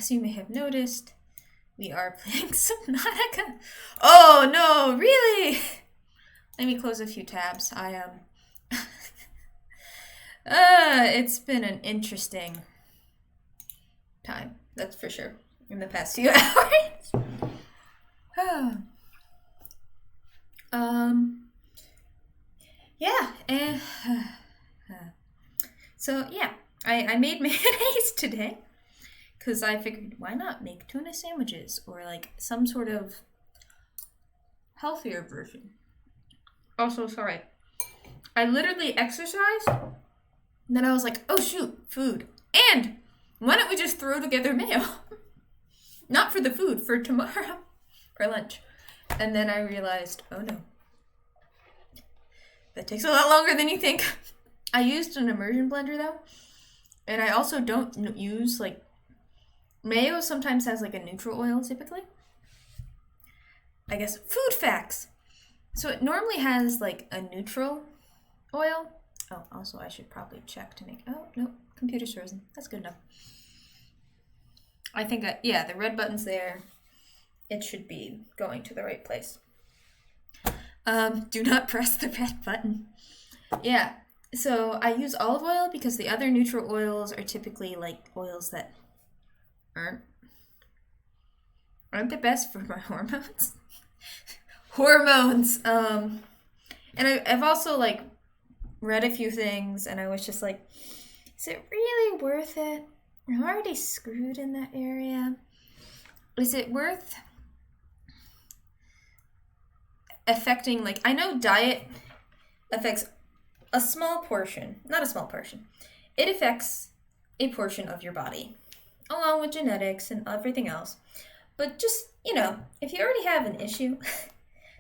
as you may have noticed, we are playing Subnautica. Oh no, really? Let me close a few tabs. It's been an interesting time, that's for sure, in the past few hours. Yeah, so yeah, I made mayonnaise today because I figured why not make tuna sandwiches or like some sort of healthier version. Also, sorry, I literally exercised, and then I was like, oh shoot, food, and why don't we just throw together mayo? Not for the food, for tomorrow, for lunch. And then I realized, oh no, that takes a lot longer than you think. I used an immersion blender though, and I also don't use like, mayo sometimes has like a neutral oil typically. I guess food facts. So it normally has like a neutral oil. Oh, also I should probably check to make, oh no, computer's frozen. That's good enough. I think, yeah, the red button's there. It should be going to the right place. Do not press the red button. Yeah, so I use olive oil because the other neutral oils are typically like oils that aren't the best for my hormones. Hormones. And I've also like read a few things, and I was just like, is it really worth it? I'm already screwed in that area. Is it worth affecting, like, I know diet affects a small portion, not a small portion. It affects a portion of your body, along with genetics and everything else. But just, you know, if you already have an issue,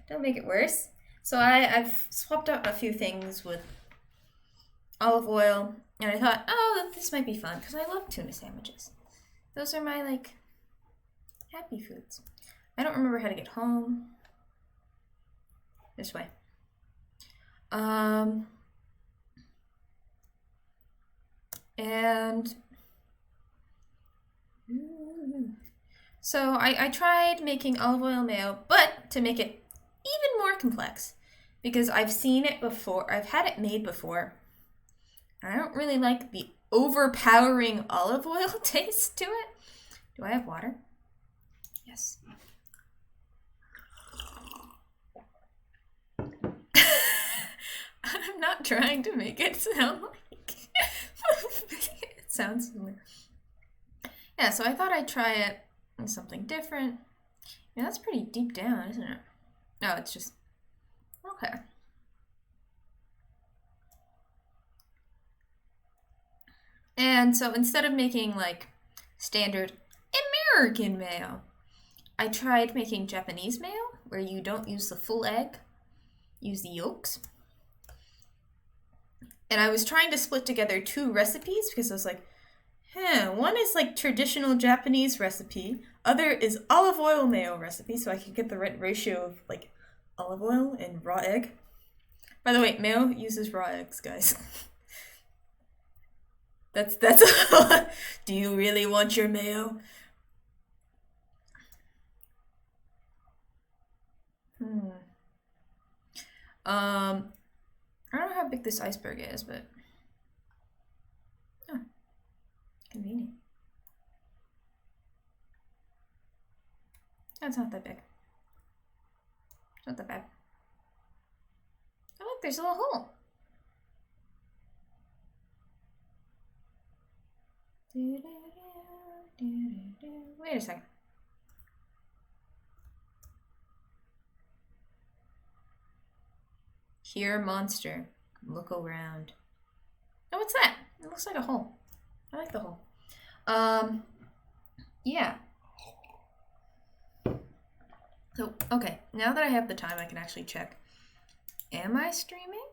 don't make it worse. So I've swapped out a few things with olive oil, and I thought, oh, this might be fun, because I love tuna sandwiches. Those are my, like, happy foods. I don't remember how to get home. This way. And so I tried making olive oil mayo, but to make it even more complex, because I've seen it before, I've had it made before, and I don't really like the overpowering olive oil taste to it. Do I have water? Yes. I'm not trying to make it sound like it sounds similar. Yeah, so I thought I'd try it with something different. Yeah, that's pretty deep down, isn't it? No, it's just okay. And so instead of making like standard American mayo, I tried making Japanese mayo, where you don't use the full egg, use the yolks. And I was trying to split together two recipes because I was like, one is like traditional Japanese recipe, other is olive oil mayo recipe, so I could get the right ratio of like olive oil and raw egg. By the way, mayo uses raw eggs, guys. That's Do you really want your mayo? I don't know how big this iceberg is, but oh, convenient. That's not that big. It's not that bad. Oh look, there's a little hole. Wait a second. Here, monster. Look around. Oh, what's that? It looks like a hole. I like the hole. Yeah. So, okay. Now that I have the time, I can actually check. Am I streaming?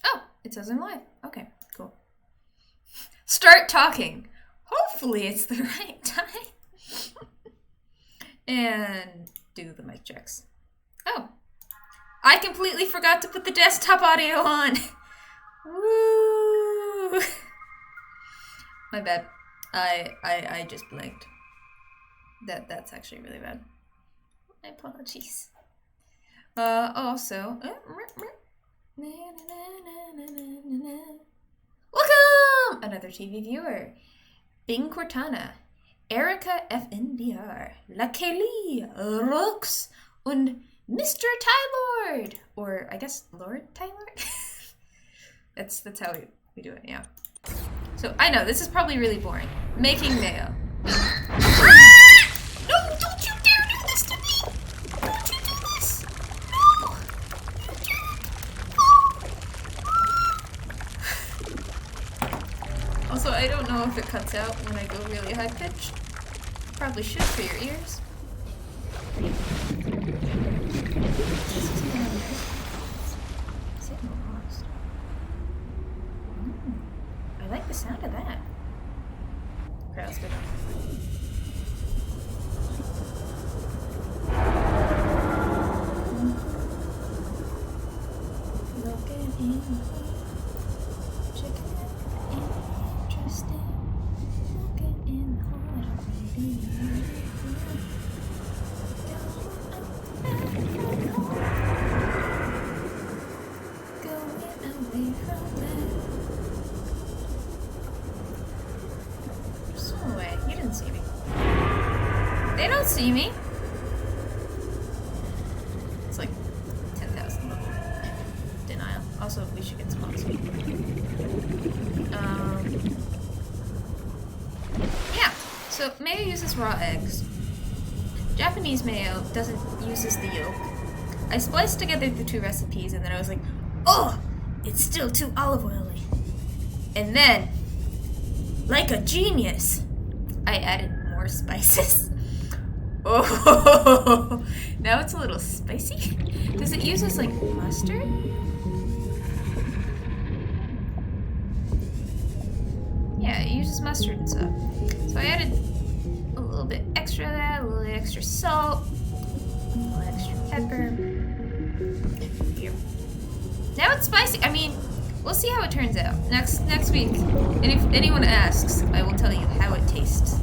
Oh, it says I'm live. Okay, cool. Start talking. Hopefully it's the right time. And do the mic checks. Oh. I completely forgot to put the desktop audio on. Woo! My bad. I just blinked. That's actually really bad. My apologies. Also, welcome! Another TV viewer. Bing Cortana, Erica FNBR, La Kelly, Rox, und Mr. Tylord! Or, I guess, Lord Tylord? that's how we do it, yeah. So, I know, this is probably really boring. Making mayo. No, don't you dare do this to me! Don't you do this! No! You also, I don't know if it cuts out when I go really high pitched. Probably should for your ears. Signal lost. I like the sound of that. Okay, let's go down. Looking in, checking out, interesting. Looking in the heart of going away from that. Just swim away. You didn't see me. They don't see me. It's like 10,000 level denial. Also, we should get sponsored. Yeah. So mayo uses raw eggs. Japanese mayo doesn't uses the yolk. I spliced together the two recipes and then I was like, oh, it's still too olive oily. And then, like a genius, I added more spices. Oh, now it's a little spicy. Does it use this like mustard? Yeah, it uses mustard and stuff. So I added a little bit extra of that, a little extra salt, a little extra pepper. Here. Now it's spicy. I mean, we'll see how it turns out next week. And if anyone asks, I will tell you how it tastes.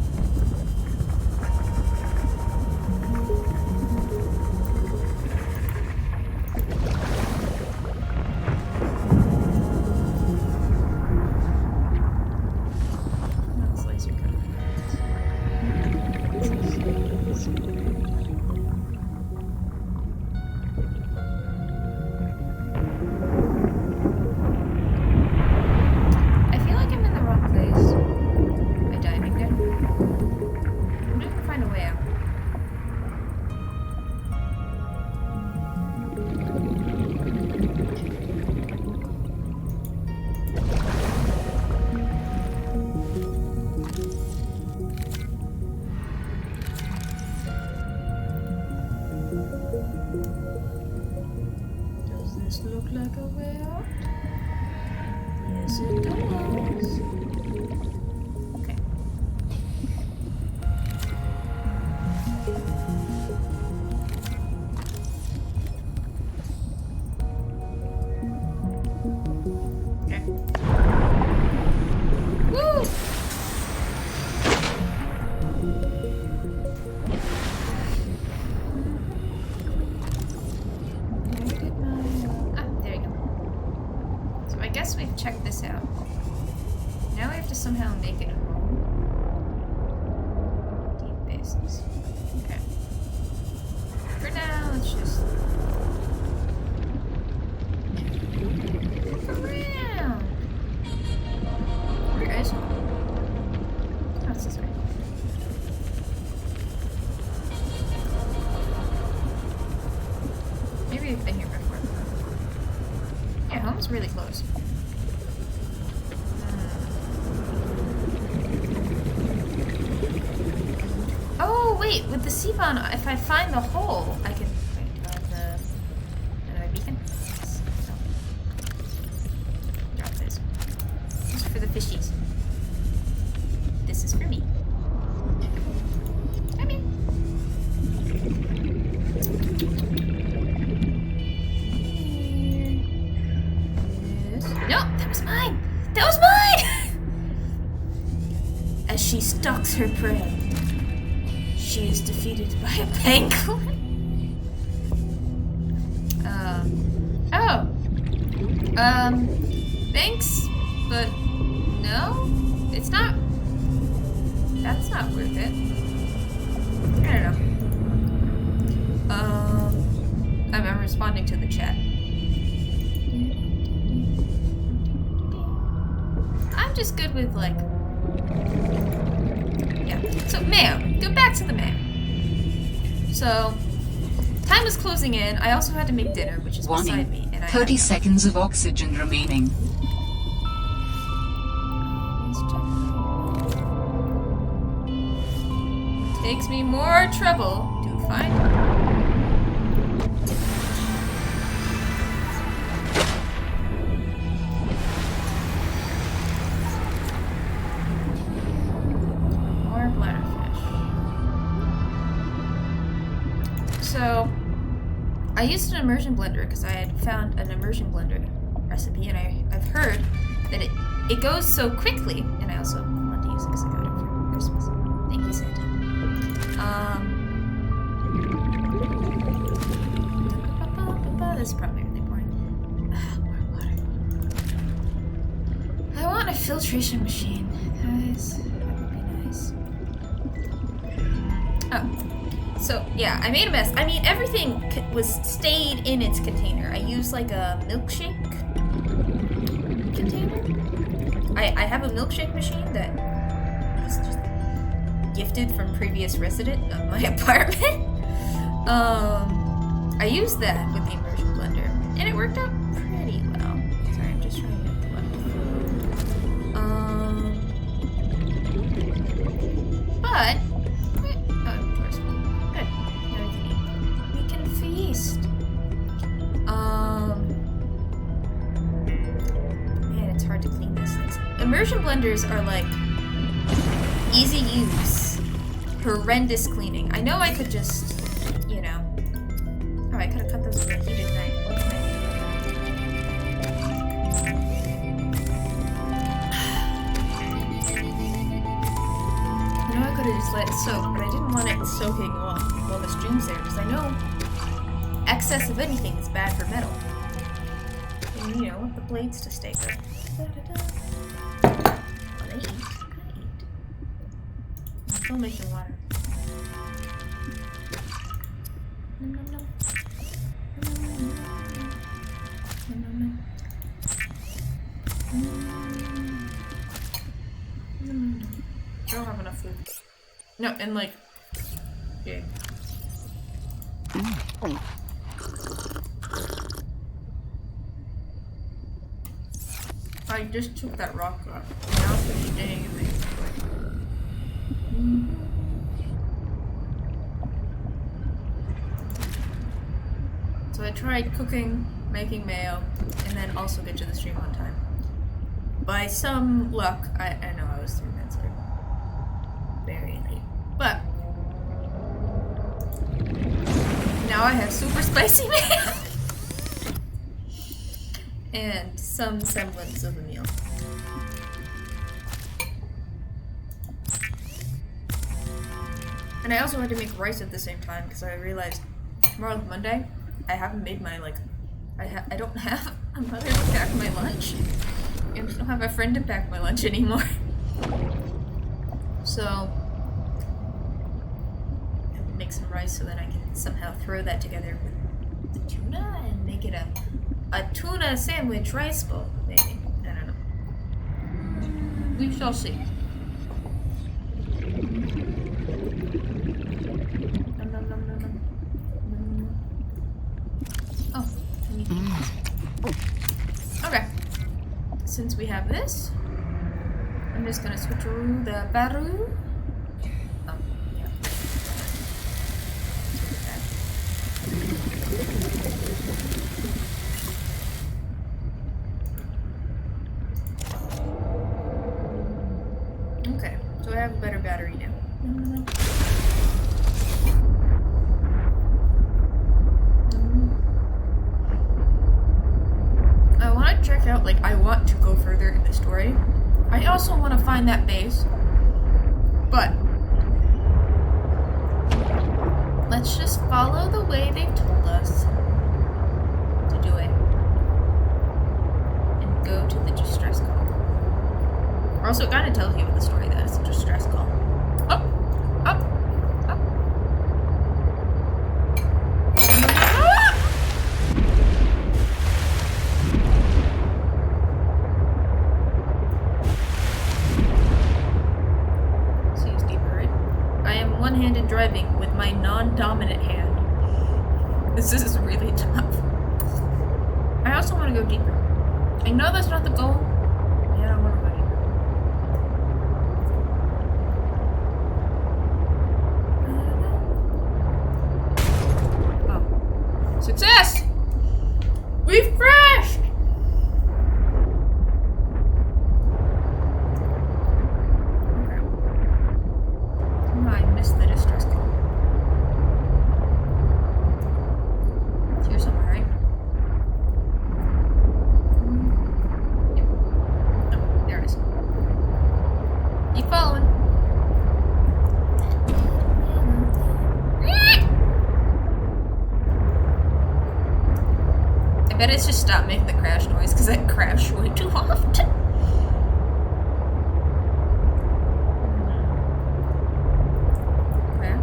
Look like a way out? Yes, it does. Okay. Okay. Woo! We've checked this out. Now we have to somehow make it home. Deep bases. Okay. For now, let's just look around. Where is it? Oh, it's this way. Maybe I've been here before. Yeah, home's really close. Wait, with the Seabon, if I find the hole, I can... Wait, do I have the... Another beacon? Yes. No. Drop this. This is for the fishies. This is for me. Come here. Yes. No, that was mine! That was mine! As she stalks her prey. She is defeated by a penguin. Thanks, but no, it's not. That's not worth it. I don't know. I'm responding to the chat. I'm just good with like. Yeah. So mayo. Go back to the mayo. So time was closing in. I also had to make dinner, which is beside me, and 30 seconds of oxygen remaining. Takes me more trouble to find it. More bladderfish. So, I used an immersion blender because I had found an immersion blender recipe, and I've heard that it goes so quickly, and I also want to use it because I got it for Christmas. Thank you, Santa. This is probably really boring. More water. I want a filtration machine, guys. That would be nice. Oh. So, yeah, I made a mess. I mean, everything stayed in its container. I used, like, a milkshake container. I have a milkshake machine that was just gifted from previous resident of my apartment. I used that with the immersion blender, and it worked out pretty well. Sorry, I'm just trying to get the but to clean these things. Immersion blenders are like easy use, horrendous cleaning. I know I could just, you know. Oh, I could have cut those with a heated knife. You know, I could have just let it soak, but I didn't want it soaking while the stream's there, because I know excess of anything is bad for metal. And, you know, want the blades to stay good. I eat. I'm still making water. Nom, nom, nom. Nom, nom, nom. I don't have enough food. No, and like, yeah. I just took that rock off. Now it's staying in there. So I tried cooking, making mayo, and then also get to the stream on time. By some luck, I know I was 3 minutes late. Very late. But now I have super spicy mayo. And some semblance of a meal. And I also had to make rice at the same time because I realized tomorrow's Monday. I haven't made my I don't have a mother to pack my lunch. And I don't have a friend to pack my lunch anymore. So I have to make some rice so that I can somehow throw that together with the tuna and make it a tuna sandwich rice bowl, maybe. I don't know. We shall see. Nom, nom, nom, nom, nom. Oh, I need to eat this. Okay. Since we have this, I'm just gonna switch over the baru. Oh, yeah. Okay, so I have a better battery now. I want to check out, I want to go further in the story. I also want to find that base But let's just follow the way they've told us to do it and go to the distress call. Also, it kind of tells you in the story that it's a distress call. Up, up, up. Seems deeper, right? I am one-handed driving with my non-dominant hand. This is really tough. I also want to go deeper. I know that's not the goal. Yeah, I want to go deeper. Oh. Success! We've crashed! Okay. Oh, I missed the distress call. It's here somewhere, right? Yep. Oh, there it is. Keep following. I bet it's just stopped making the crash noise because I crash way too often. Okay.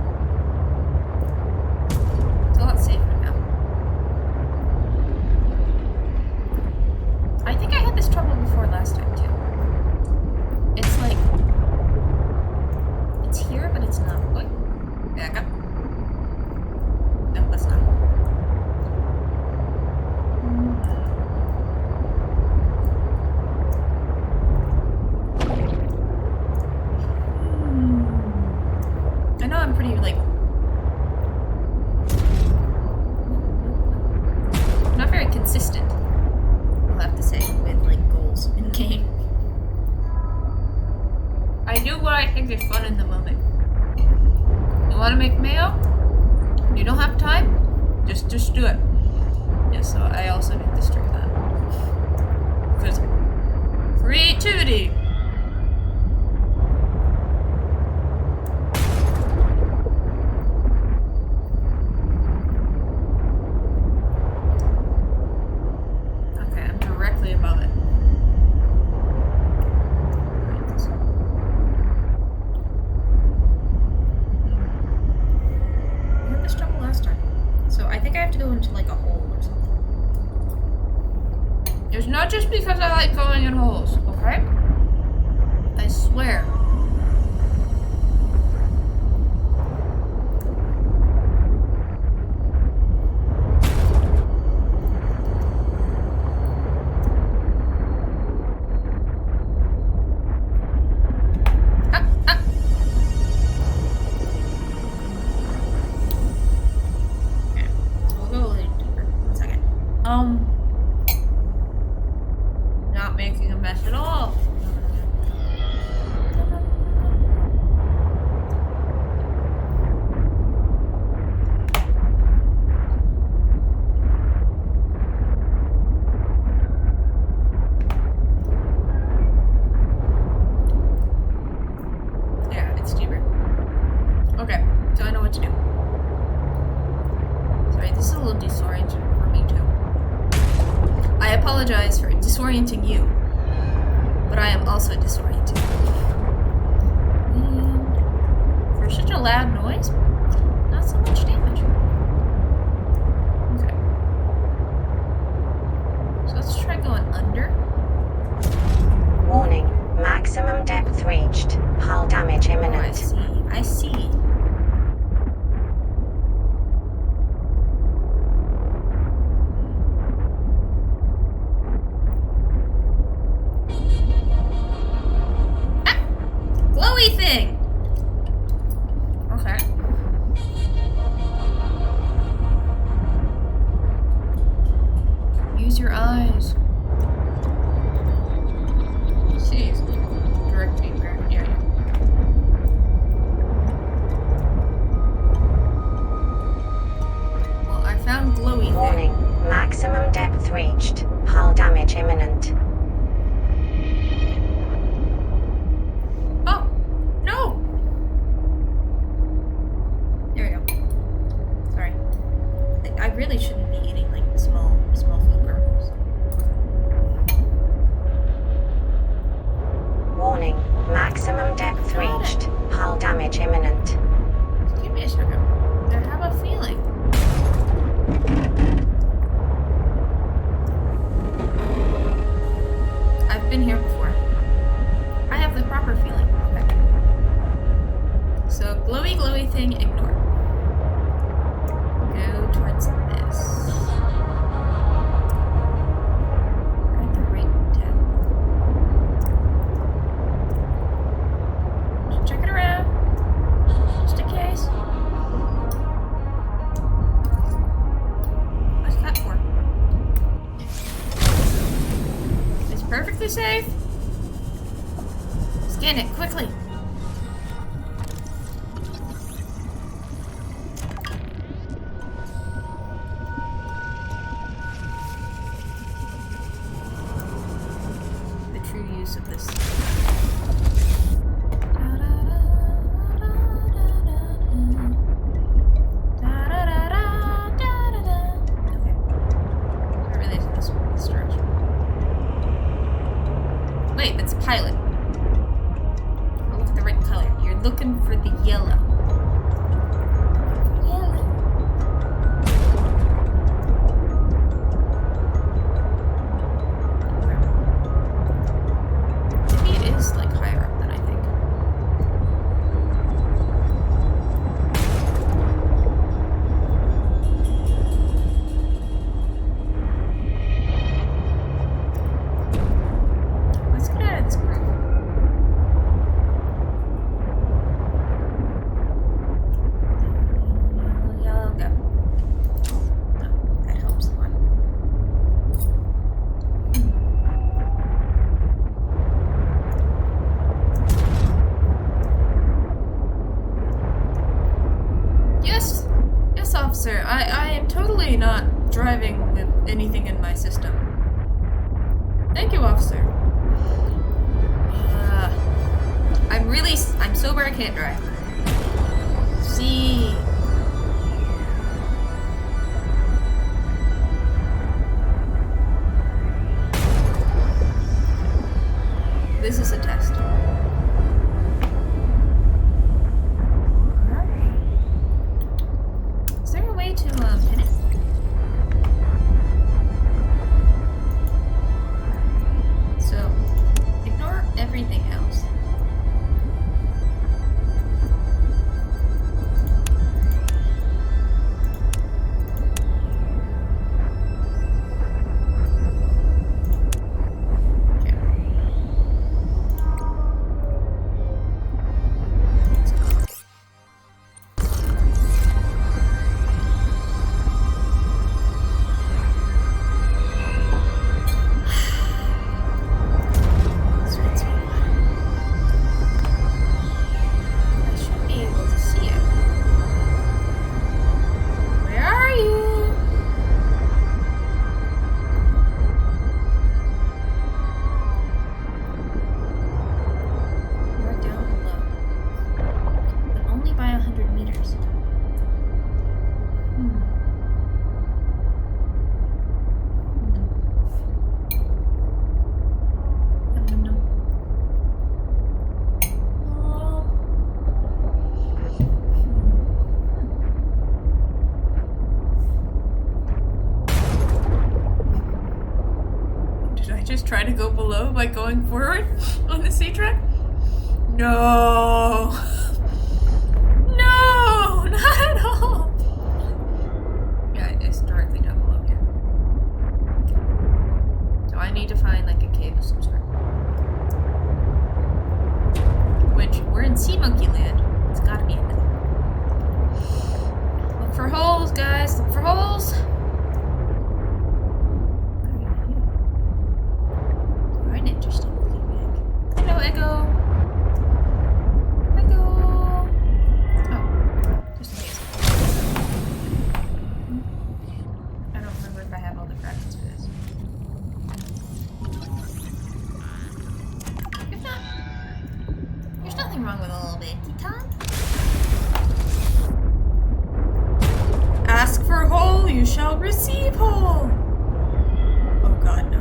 It's a lot safer now. I think I had this trouble before last time too. It's like it's here, but it's not. Wait, back up. No, that's not. I know I'm pretty like not very consistent. I'll have to say with like goals in game. I do what I think is fun in the moment. You want to make mayo? You don't have time? Just do it. Yeah, so I also need this trick that. Because creativity. Okay, I'm directly above it. I had this trouble last time. So I think I have to go into like a hole or something. It's not just because I like going in holes, okay? I swear. Ah, ah. Okay, so we'll go a little deeper. 1 second. Not making a mess at all. Yeah, it's deeper. Okay, so I know what to do. Sorry, this is a little disorienting for me too. I apologize for disorienting you, but I am also disoriented. And for such a loud noise, not so much damage. Okay. So let's try going under. Warning, maximum depth reached. Hull damage Oh, I imminent. see. I see. Glowy thing! Okay. Use your eyes. See, direct feedback. Yeah. Well, I found glowy Warning, thing. maximum depth reached. Hull damage imminent. Oh! No! been here before. I have the proper feeling. Okay. So, glowy, glowy thing, ignore. Go towards this. At the right tab. Just check it around. Just in case. What's that for? It's perfectly safe. Scan it quickly. The true use of this. Okay. Not really this direction. Wait, that's a pilot. Look at the right color. You're looking for the yellow. Yellow. Maybe it is like higher up than I think. Let's get out of this group. Yellow, go. Oh, that helps a lot. Yes, yes, officer. I am totally not driving with anything in my system. Thank you, officer. I'm sober, I can't drive. See. This is a test. Is there a way to pin it? So, ignore everything else. I should be able to see it. Where are you? You're down below. But only by 100 meters. Num, num, num. Did I just try to go below by going forward on the sea track? No. No, not at all. Yeah, it's directly down below here. So I need to find like a cave of some sort. Which, we're in Sea Monkey Land. It's gotta be in there. Look for holes, guys. Look for holes. You're an interesting looking bag. Hello, Echo. Echo. Oh, just in case. I don't remember if I have all the fragments for this. If not, there's nothing wrong with a little bit. Tom? Ask for hole, you shall receive hole. Oh god, no.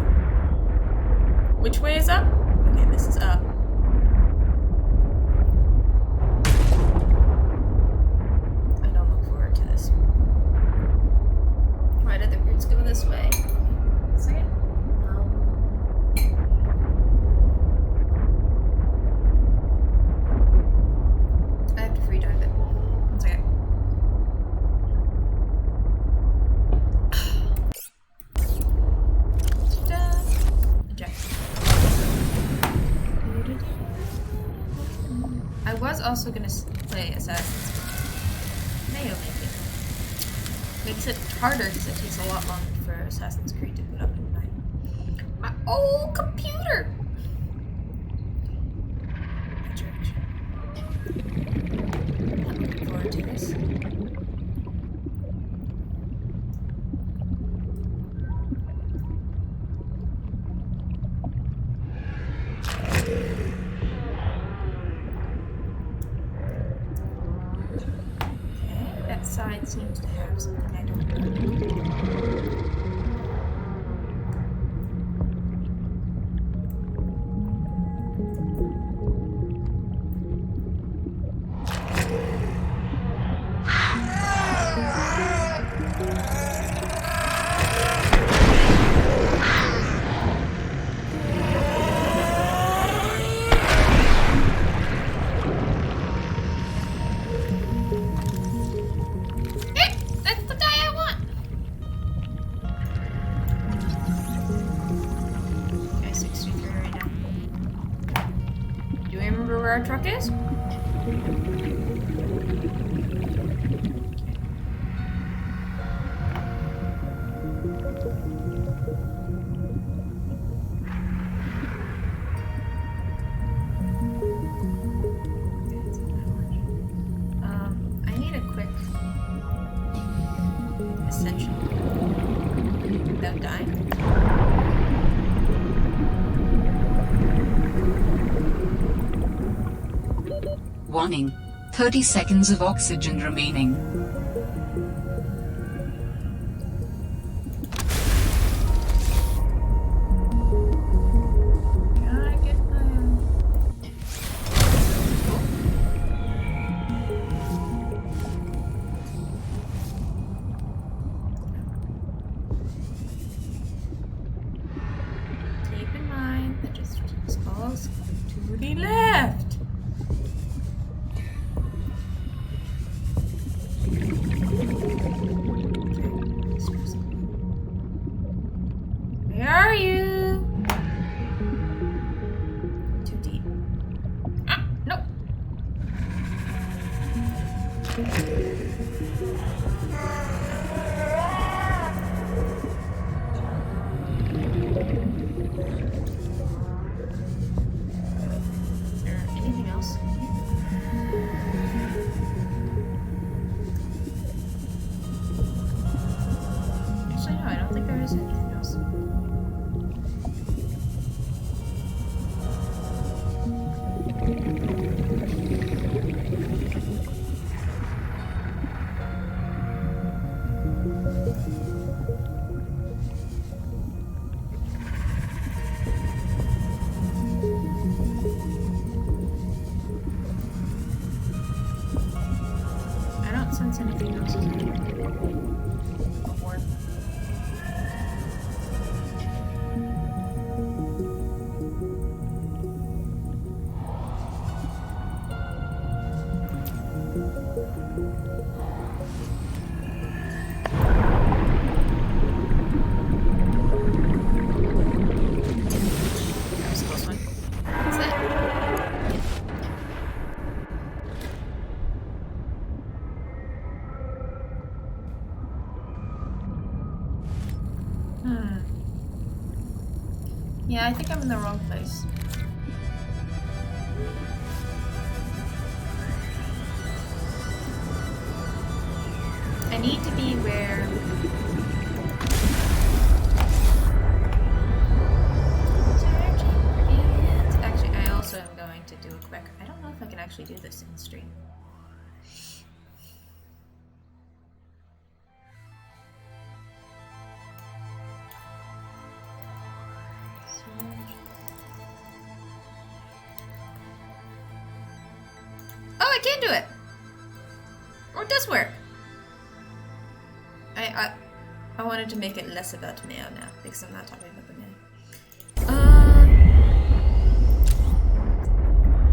Which way is up? Okay, this is up. I don't look forward to this. Why did the roots go this way? Second. was also gonna play Assassin's Creed. Mayo making. Makes it harder because it takes a lot longer for Assassin's Creed to put up in my old computer. I'm looking forward to this. That side seems to have something I don't know. That's the guy I want! Okay, 63 right now. Do we remember where our truck is? I need a quick ascension without dying. Warning. 30 seconds of oxygen remaining. Can I get my keep in mind that just falls to the left. Where are you? Too deep. Ah, no. Is there anything else? Actually, no, I don't think there is anything else. I don't sense anything else. A warp. That was a close one. What's that? Yeah, I think I'm in the wrong place. I need to be where... Actually, I also am going to do a quick... I don't know if I can actually do this in stream. Oh, I can do it! Or it does work. I wanted to make it less about mayo now, because I'm not talking about the mayo.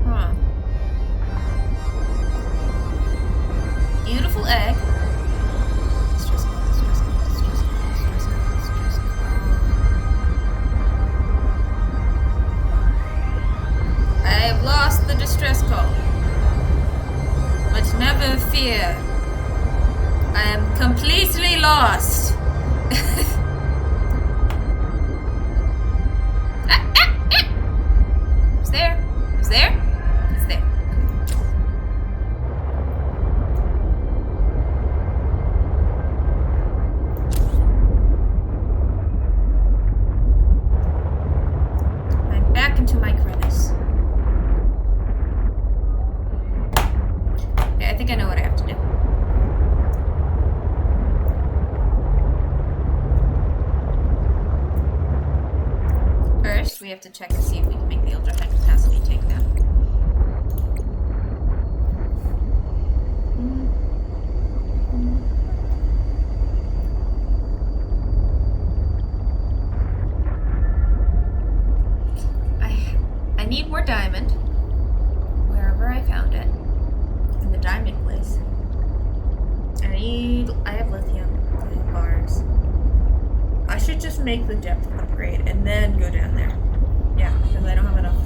Huh. Beautiful egg. I have lost the distress call. back into my crevice. Okay, I think I know what I have to do. First, we have to check to see if we can make the ultra high capacity tank now. I need more diamond. Wherever I found it. In the diamond place. I have lithium. I have bars. I should just make the depth upgrade and then go down there. Yeah, because I don't have enough.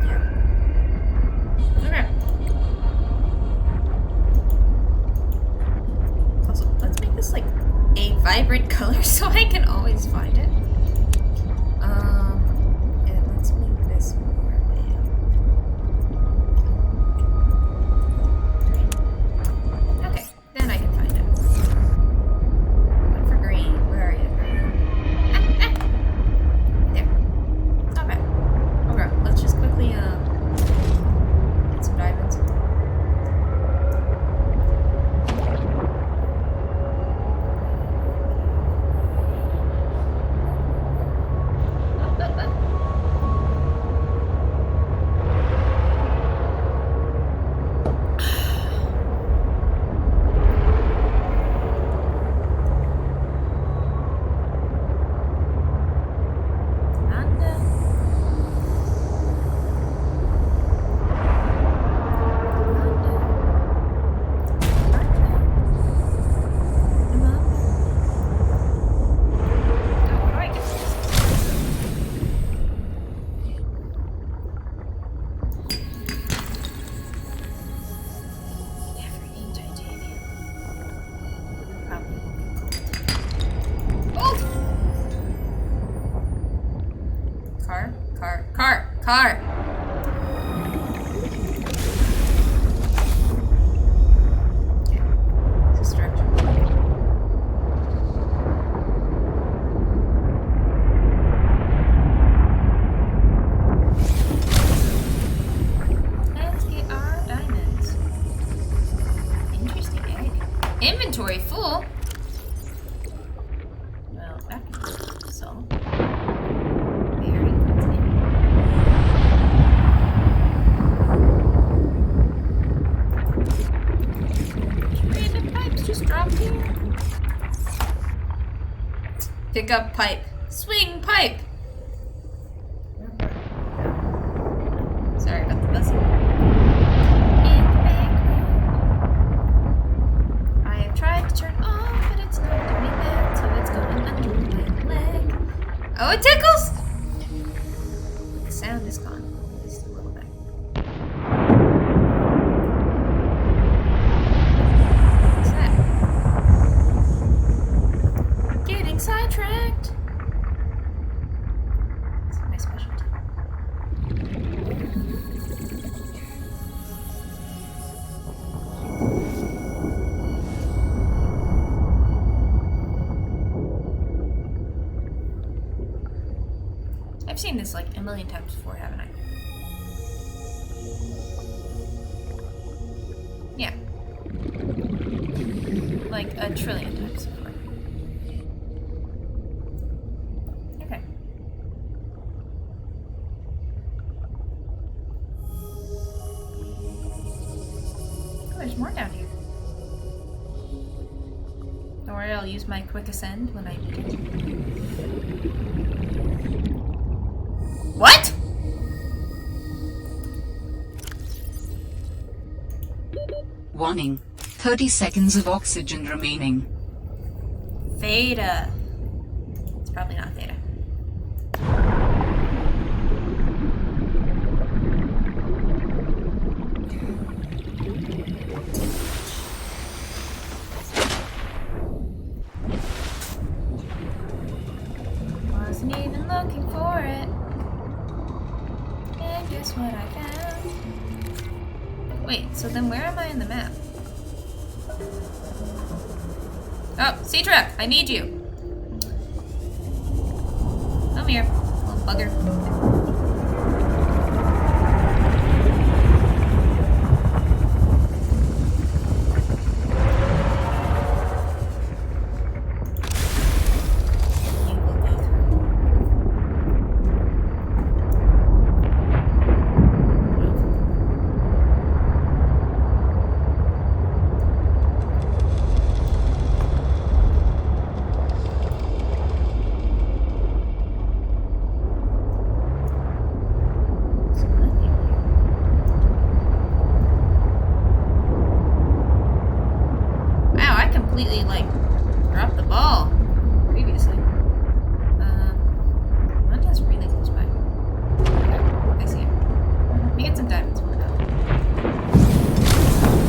Yeah. Okay. Also, let's make this like a vibrant color so I can always find it. And let's make this more green. Okay, then I can find it. Look for green. Where are you? There. Not bad. Okay, let's just quickly get some diamonds. Car! Okay. It's a structure. Let's get our diamonds. Interesting egg. Inventory full? Well, that can be solved. Very quickly. Random pipes just dropped here. Pick up pipe. Swing pipe! Sorry about the buzzing. In the background. I have tried to turn off, but it's not doing that, so it's going under my leg. Oh, it tickles! The sound is gone. Just a little bit. What's that? Getting sidetracked. It's my specialty. I've seen this like a million times before, haven't I? Yeah. Like a trillion times before. Okay. Oh, there's more down here. Don't worry, I'll use my quick ascend when I need it. What? Warning. 30 seconds of oxygen remaining. Theta. It's probably not theta. Wasn't even looking for it. And guess what I found? Wait, so then where am I in the map? Oh, Sea-Truck, I need you. Come here, little bugger. Completely like dropped the ball previously. Manta's really close by. Okay, I see it. Let me get some diamonds for now.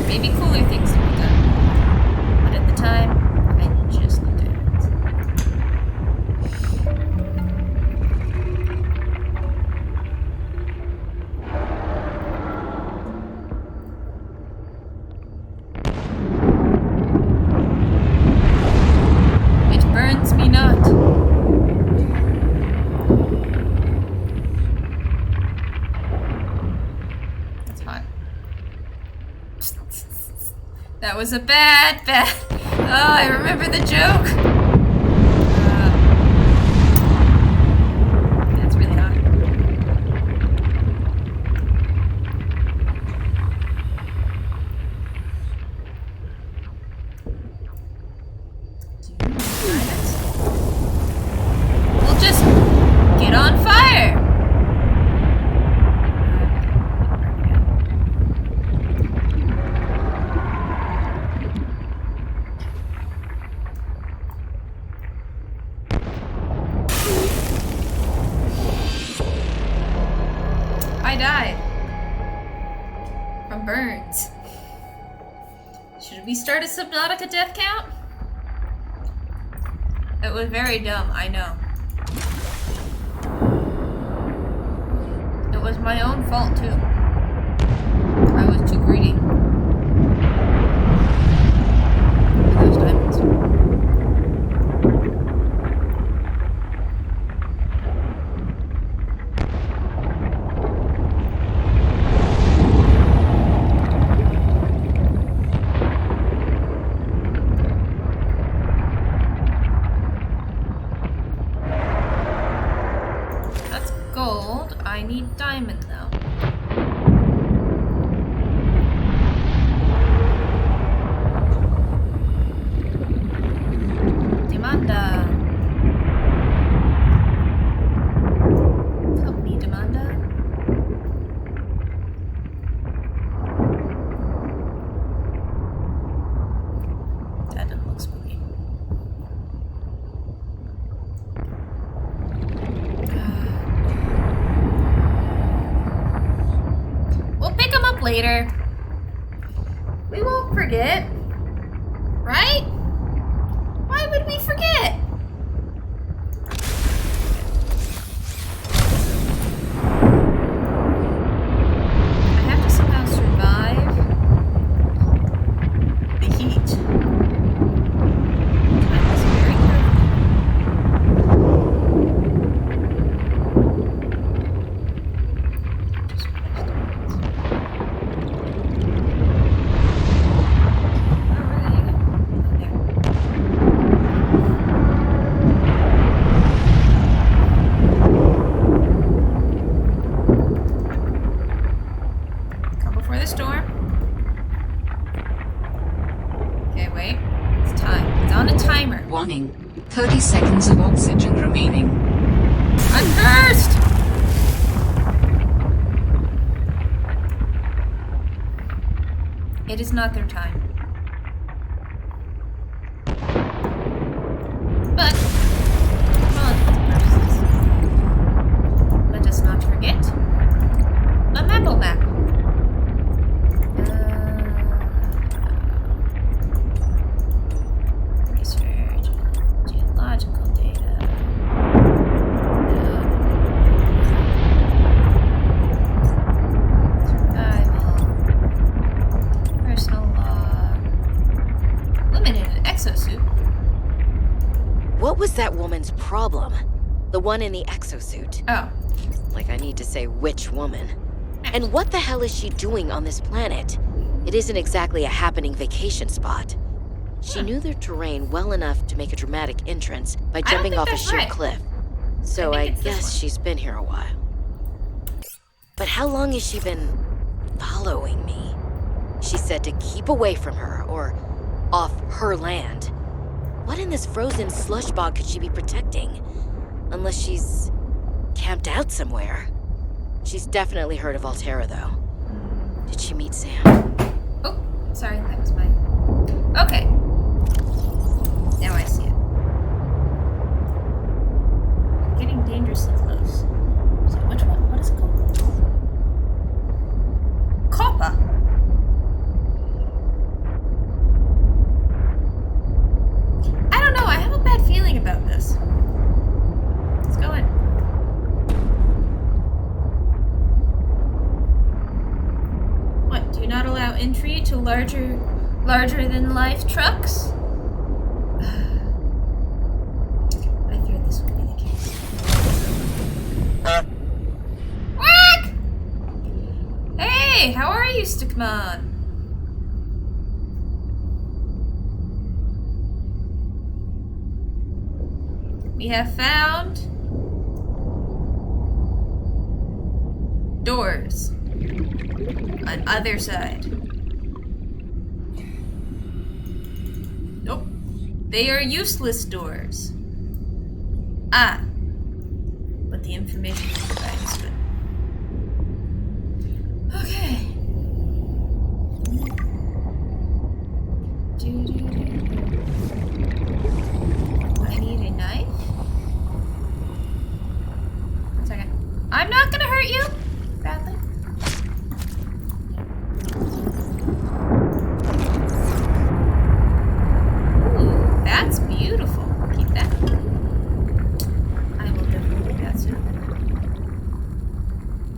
Maybe cooler things to be done. But at the time, I just need diamonds. Burns me not. That's hot. That was a bad. Oh, I remember the joke. That's really hot. We'll just get on fire. I died from burns. Should we start a Subnautica death count? It was very dumb, I know. It was my own fault, too. I was too greedy. For those diamonds. Gold. I need diamond though. Demanda. Help me, Demanda. That doesn't look spooky. Later. We won't forget. Right? Why would we forget? I have to somehow survive the heat. Time is very Warning. 30 seconds of oxygen remaining. I'm cursed! It is not their time. But, for all purposes, let us not forget a Mapple map. Research, geological data. Survival. Personal log. Limited exosuit. What was that woman's problem? The one in the exosuit. Oh. Like I need to say which woman. And what the hell is she doing on this planet? It isn't exactly a happening vacation spot. She knew their terrain well enough to make a dramatic entrance by jumping off a sheer cliff. So I guess she's been here a while. But how long has she been following me? She said to keep away from her, or off her land. What in this frozen slush bog could she be protecting? Unless she's camped out somewhere. She's definitely heard of Altera, though. Did she meet Sam? Oh, sorry, that was mine. Okay. Now I see it. Getting dangerously close. So which one? What is it called? Copper. I don't know. I have a bad feeling about this. Let's go in. What? Do you not allow entry to larger than life trucks? I feared this would be the case. Quack! Hey, how are you, Stickman? We have found doors on other side. Nope. They are useless doors. Ah. But the information you provide is good. Okay. I need a knife. 1 second. I'm not gonna hurt you badly. Ooh, that's beautiful. Keep that. I will definitely do that soon.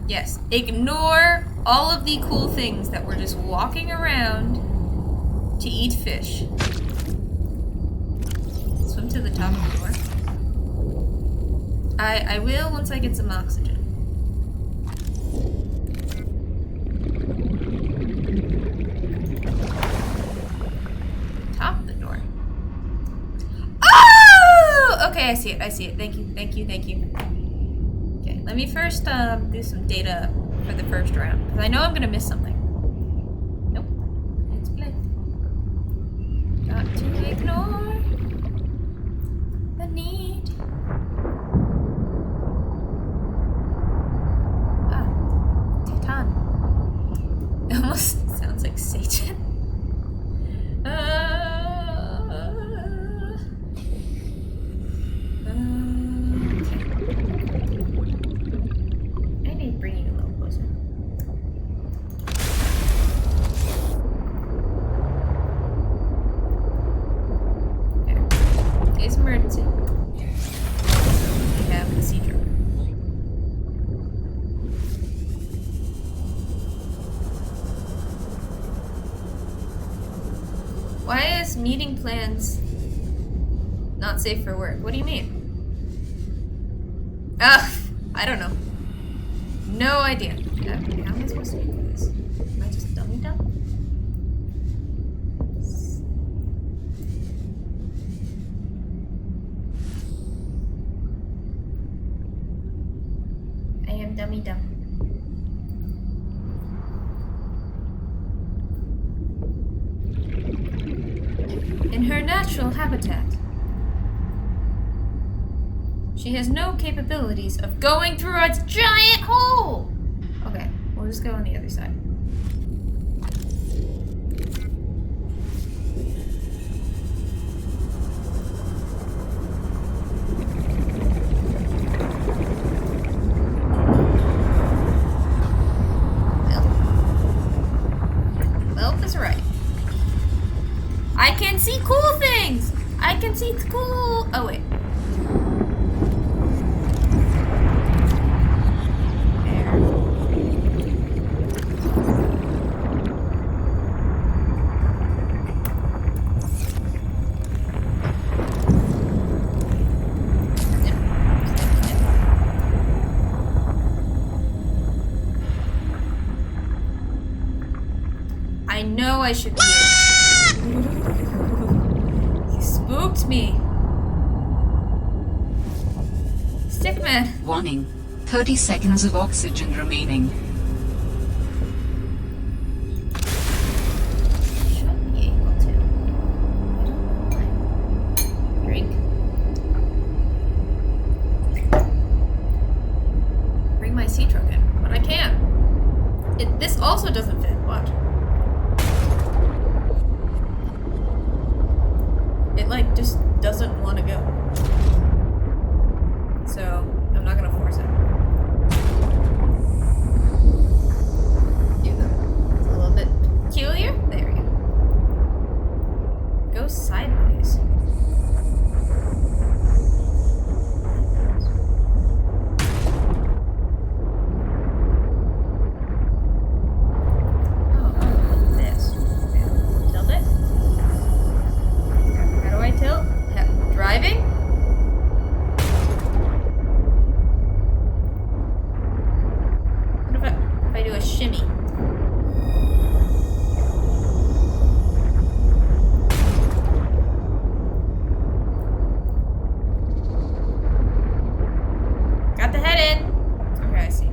Yes, ignore all of the cool things that we're just walking around to eat fish. Swim to the top of the door. I will once I get some oxygen. Top of the door. Oh! Okay, I see it. Thank you. Okay, let me first do some data for the first round, because I know I'm gonna miss something. Nope. It's blank. Got to ignore the need. Titan. It almost sounds like Satan. Okay. I need to bring you a little closer. There. Case emergency. We have the sea drone. Why is meeting plans not safe for work? What do you mean? I don't know. No idea. Okay, how am I supposed to do this? Am I just dummy dumb? I am dummy dumb. In her natural habitat, she has no capabilities of going through a giant hole! Okay, we'll just go on the other side. Well, that's right. I can see cool things! I can see cool... Oh, wait. I should be here. You spooked me. Stickman. Warning. 30 seconds of oxygen remaining. Should be able to. I don't know why. Drink. Bring my sea truck in, but I can't. This also doesn't fit. Watch. It like just doesn't want to go. So I'm not gonna force it. Even though it's a little bit peculiar. There we go. Go sideways. Oh, this. Okay. Tilt it. How do I tilt? Driving? What if I do a shimmy? Got the head in. Okay, I see.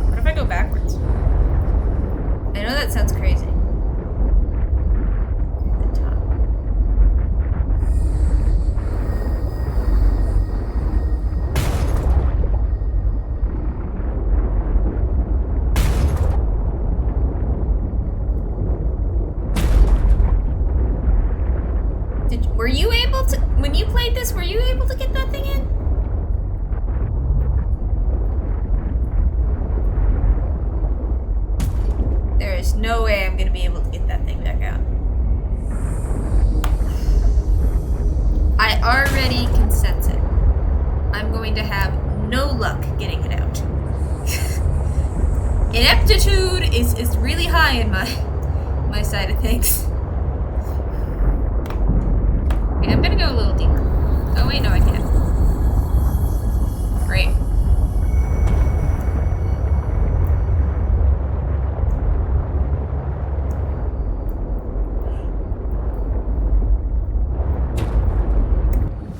What if I go backwards? I know that sounds crazy. At the top. Were you able to, when you played this, were you able to get that thing in? There is no way I'm gonna be able to get that thing back out. I already can sense it. I'm going to have no luck getting it out. Ineptitude is really high in my side of things. Okay, I'm gonna go a little deeper. Oh wait, no I can't. Great.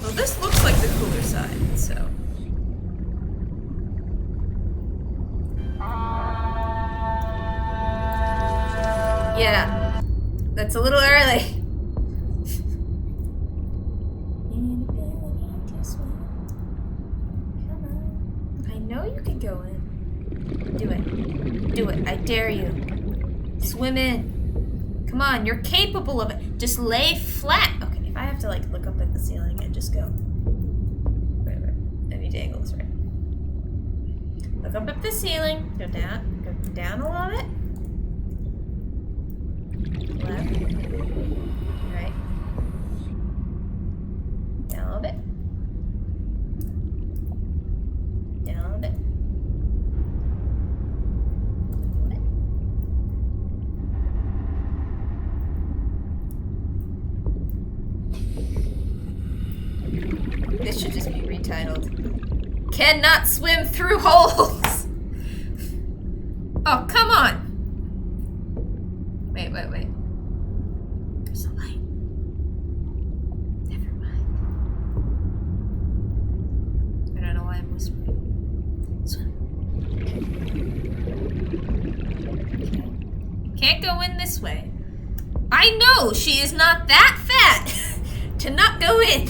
Well, this looks like the cooler side, so. Yeah, that's a little early. I know you can go in. Do it. Do it. I dare you. Swim in. Come on, you're capable of it. Just lay flat. Okay, if I have to like look up at the ceiling and just go. Whatever. I need to angle this right. Look up at the ceiling. Go down. Go down a little bit. Left. Right. Down a little bit. Down a little bit. This should just be retitled. Cannot swim through holes! Oh, come on! Wait. There's a light. Never mind. I don't know why I'm whispering. Swim. Okay. Can't go in this way. I know she is not that fat to not go in.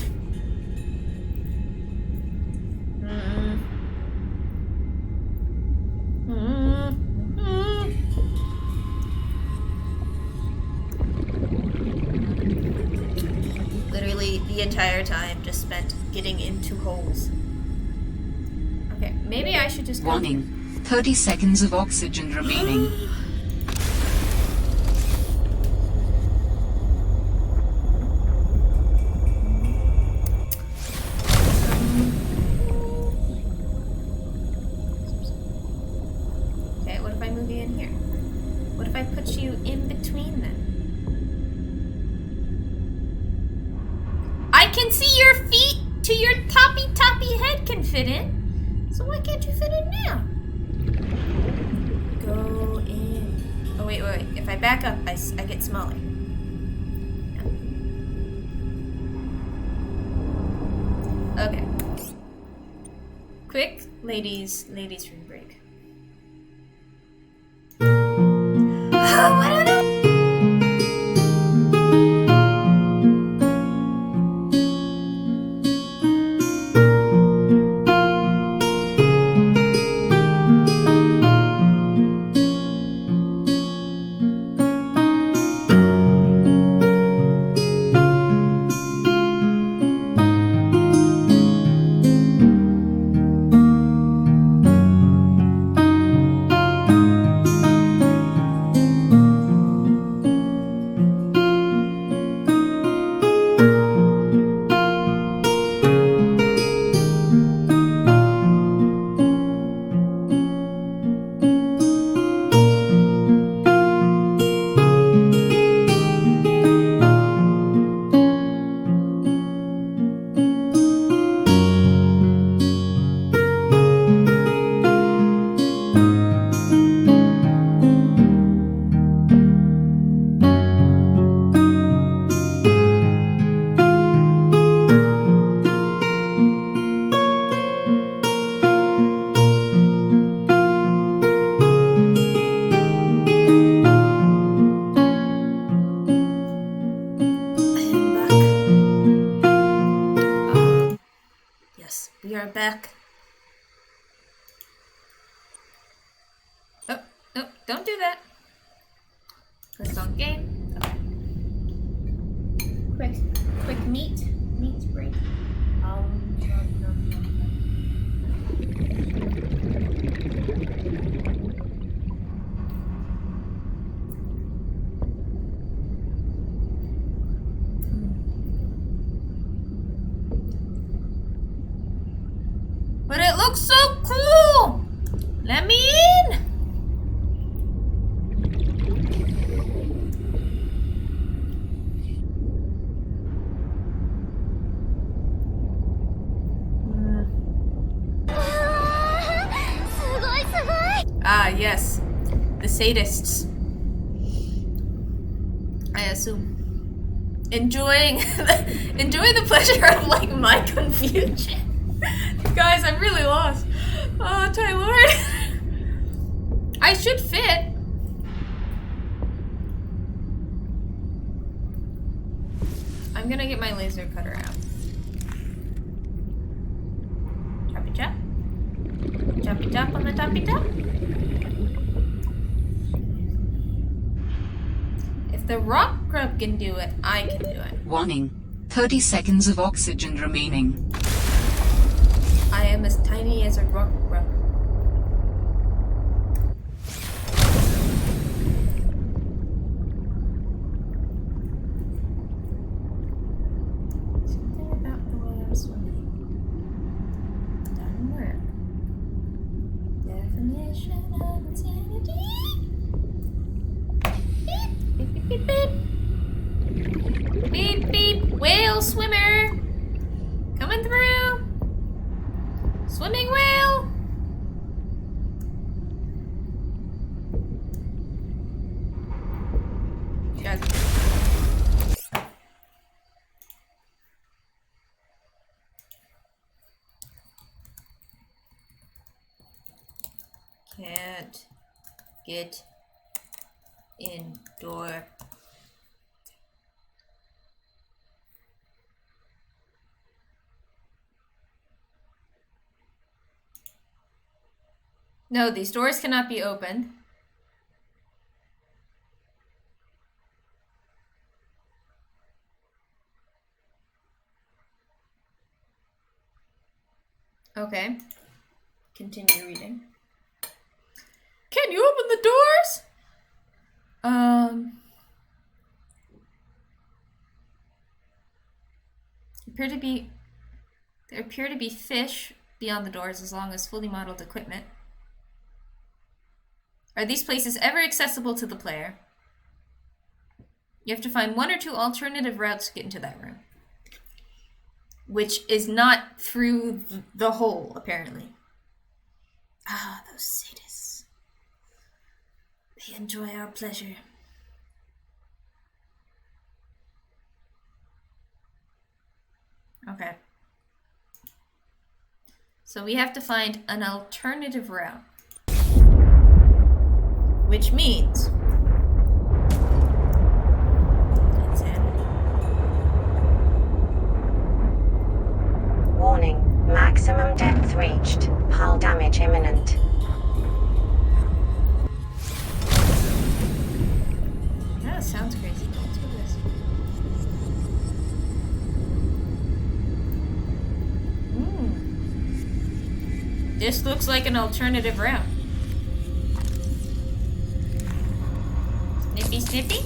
Literally the entire time just spent getting into holes. Okay, maybe I should just go. Warning. 30 seconds of oxygen remaining. Okay, what if I move you in here? What if I put you in between them? I can see your feet to your toppy head can fit in. So why can't you fit in now? Go in. Oh wait. If I back up, I get smaller. Okay. Quick, ladies room break. What are they? We are back. Oh, no, don't do that. Click on game. Okay. Quick meat break. But it looks so cool! Let me in! Ah, yes. The sadists. I assume. Enjoying the pleasure of, like, my confusion. Guys, I'm really lost. Oh, Ty-Lord. I should fit. I'm gonna get my laser cutter out. Choppy chop. Choppy chop on the toppy top. If the rock grub can do it, I can do it. Warning. 30 seconds of oxygen remaining. I am as tiny as a rock grub. Something about the way I'm swimming doesn't work. Definition of insanity. Beep, beep, beep, beep, beep. Beep, beep. Whale swimmer. Coming through. Swimming whale! Guys. Can't get indoor. No, these doors cannot be opened. Okay. Continue reading. Can you open the doors? There appear to be fish beyond the doors as long as fully modeled equipment. Are these places ever accessible to the player? You have to find one or two alternative routes to get into that room. which is not through the hole, apparently. Ah, those sadists. They enjoy our pleasure. Okay. So we have to find an alternative route. Which means... That's it. Warning. Maximum depth reached. Hull damage imminent. That sounds crazy. Let's do this. This looks like an alternative route. Snippy, snippy.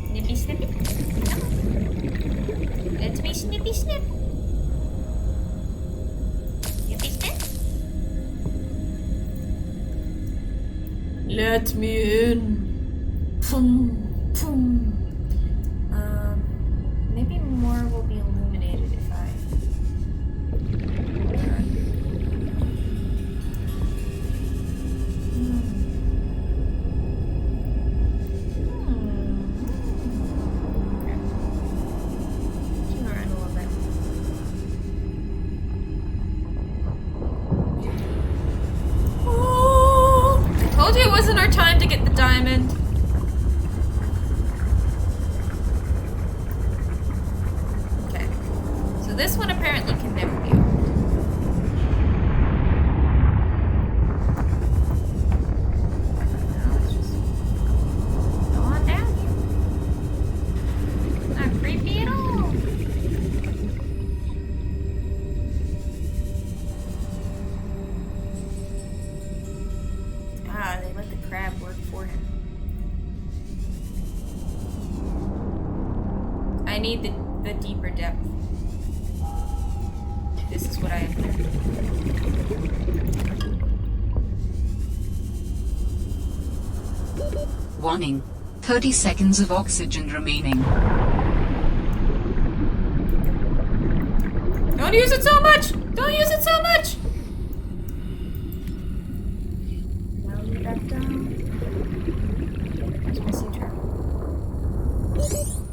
Snippy, snippy. Come on. Let me snippy, snip. Snippy, snip. Let me in. Boom, boom. Maybe more will be illuminated if I... Told you it wasn't our time to get the diamond. Okay. So this one apparently can never be opened. No, let's just go on down here. Not creepy at all. Ah, they let the crab work for him. I need the deeper depth. This is what I am doing. Warning. 30 seconds of oxygen remaining. Don't use it so much! Don't use it so much! Now we back down. Where's my sea trap?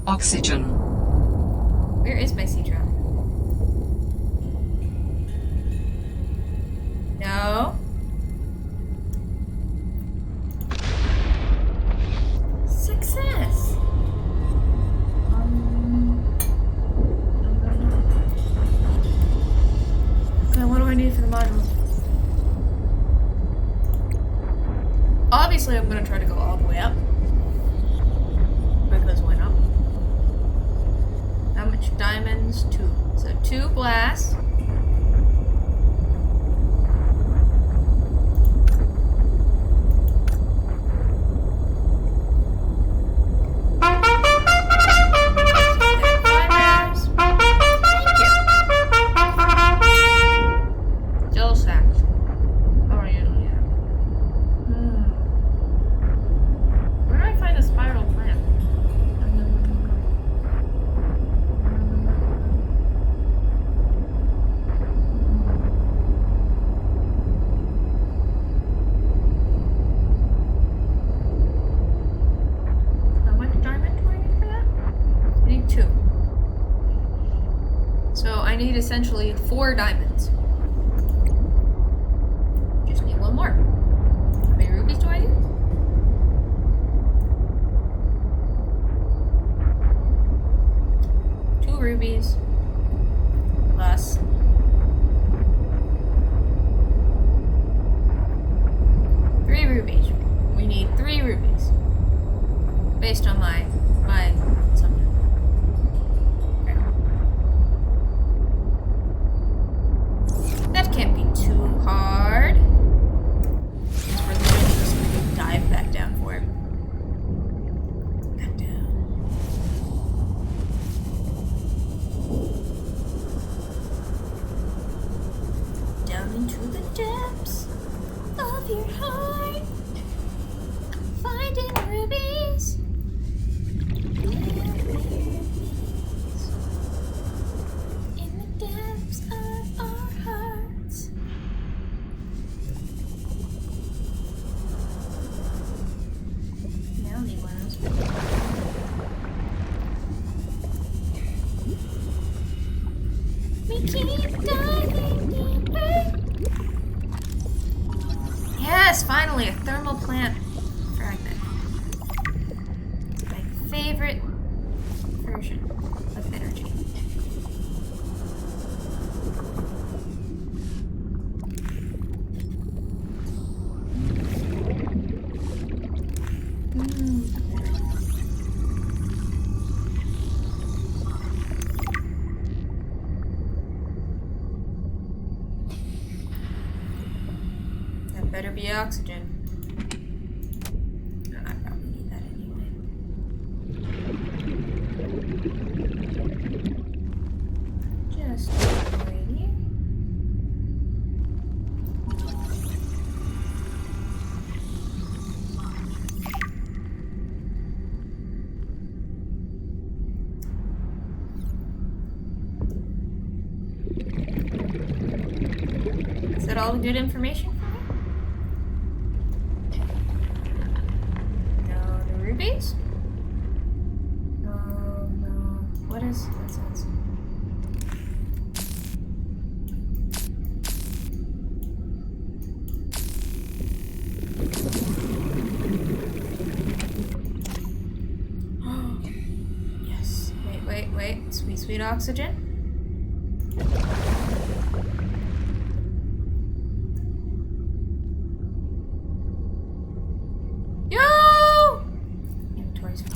Oxygen. Where is my sea trap? No. Success. Okay, what do I need for the modules? Obviously, I'm gonna try to go all the way up. Because why not? How much diamonds? 2. So 2 blasts. Essentially 4 diamonds. Just need 1 more. How many rubies do I need? 2 rubies plus 3 rubies. We need 3 rubies. Based on my assumption. That can't be too hard. Because we're literally just going to dive back down for him. Back down. Down into the depths of your heart. Finding rubies. Yeah. favorite version of energy. That better be oxygen. I probably need that anyway. Just waiting. Is that all the good information for me? No, the rubies? No. What is that sense? Yes. Wait. Sweet oxygen. Yo! Inventory's go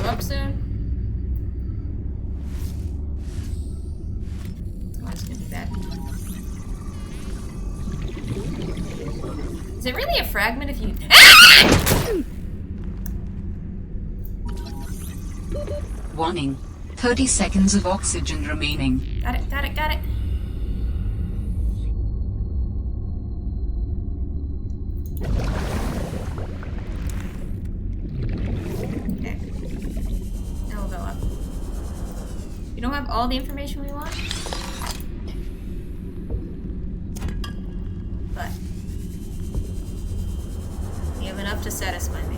up soon. Oh, it's gonna be bad. Is it really a fragment if you... Warning. 30 seconds of oxygen remaining. Got it. Okay. Now we'll go up. We don't have all the information we want. But we have enough to satisfy me.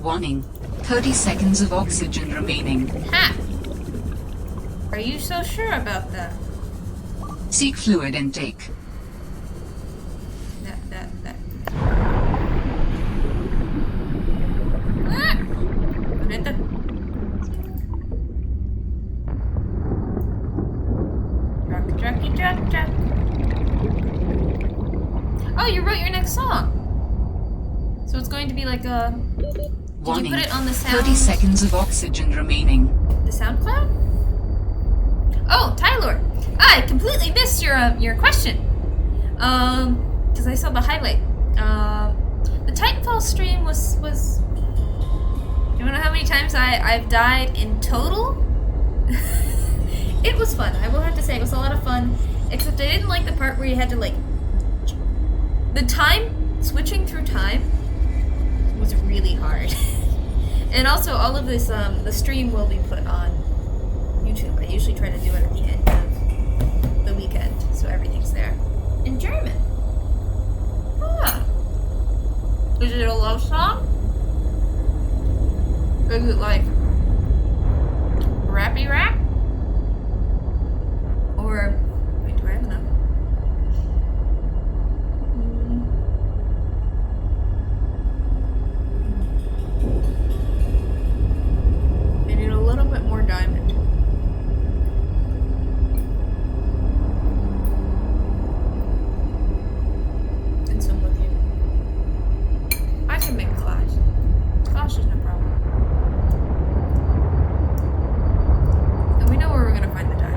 Warning. 30 seconds of oxygen remaining. Ha! Are you so sure about that? Seek fluid intake. That. Ah! Bonita. Truck. Oh, you wrote your next song. So it's going to be like a... Did you put it on the sound? 30 seconds of oxygen remaining. The SoundCloud? Oh, Tyler! I completely missed your question. Because I saw the highlight. The Titanfall stream was. You don't know how many times I've died in total? It was fun. I will have to say it was a lot of fun. Except I didn't like the part where you had to the time switching through time was really hard. And also all of this the stream will be put on YouTube. I usually try to do it at the end of the weekend, so everything's there. In German. Ah. Is it a love song? Is it like rappy rap? Or wait, do I have enough? I need a little bit more diamond. And some lithium. I can make clash. Clash is no problem. And we know where we're gonna find the diamond.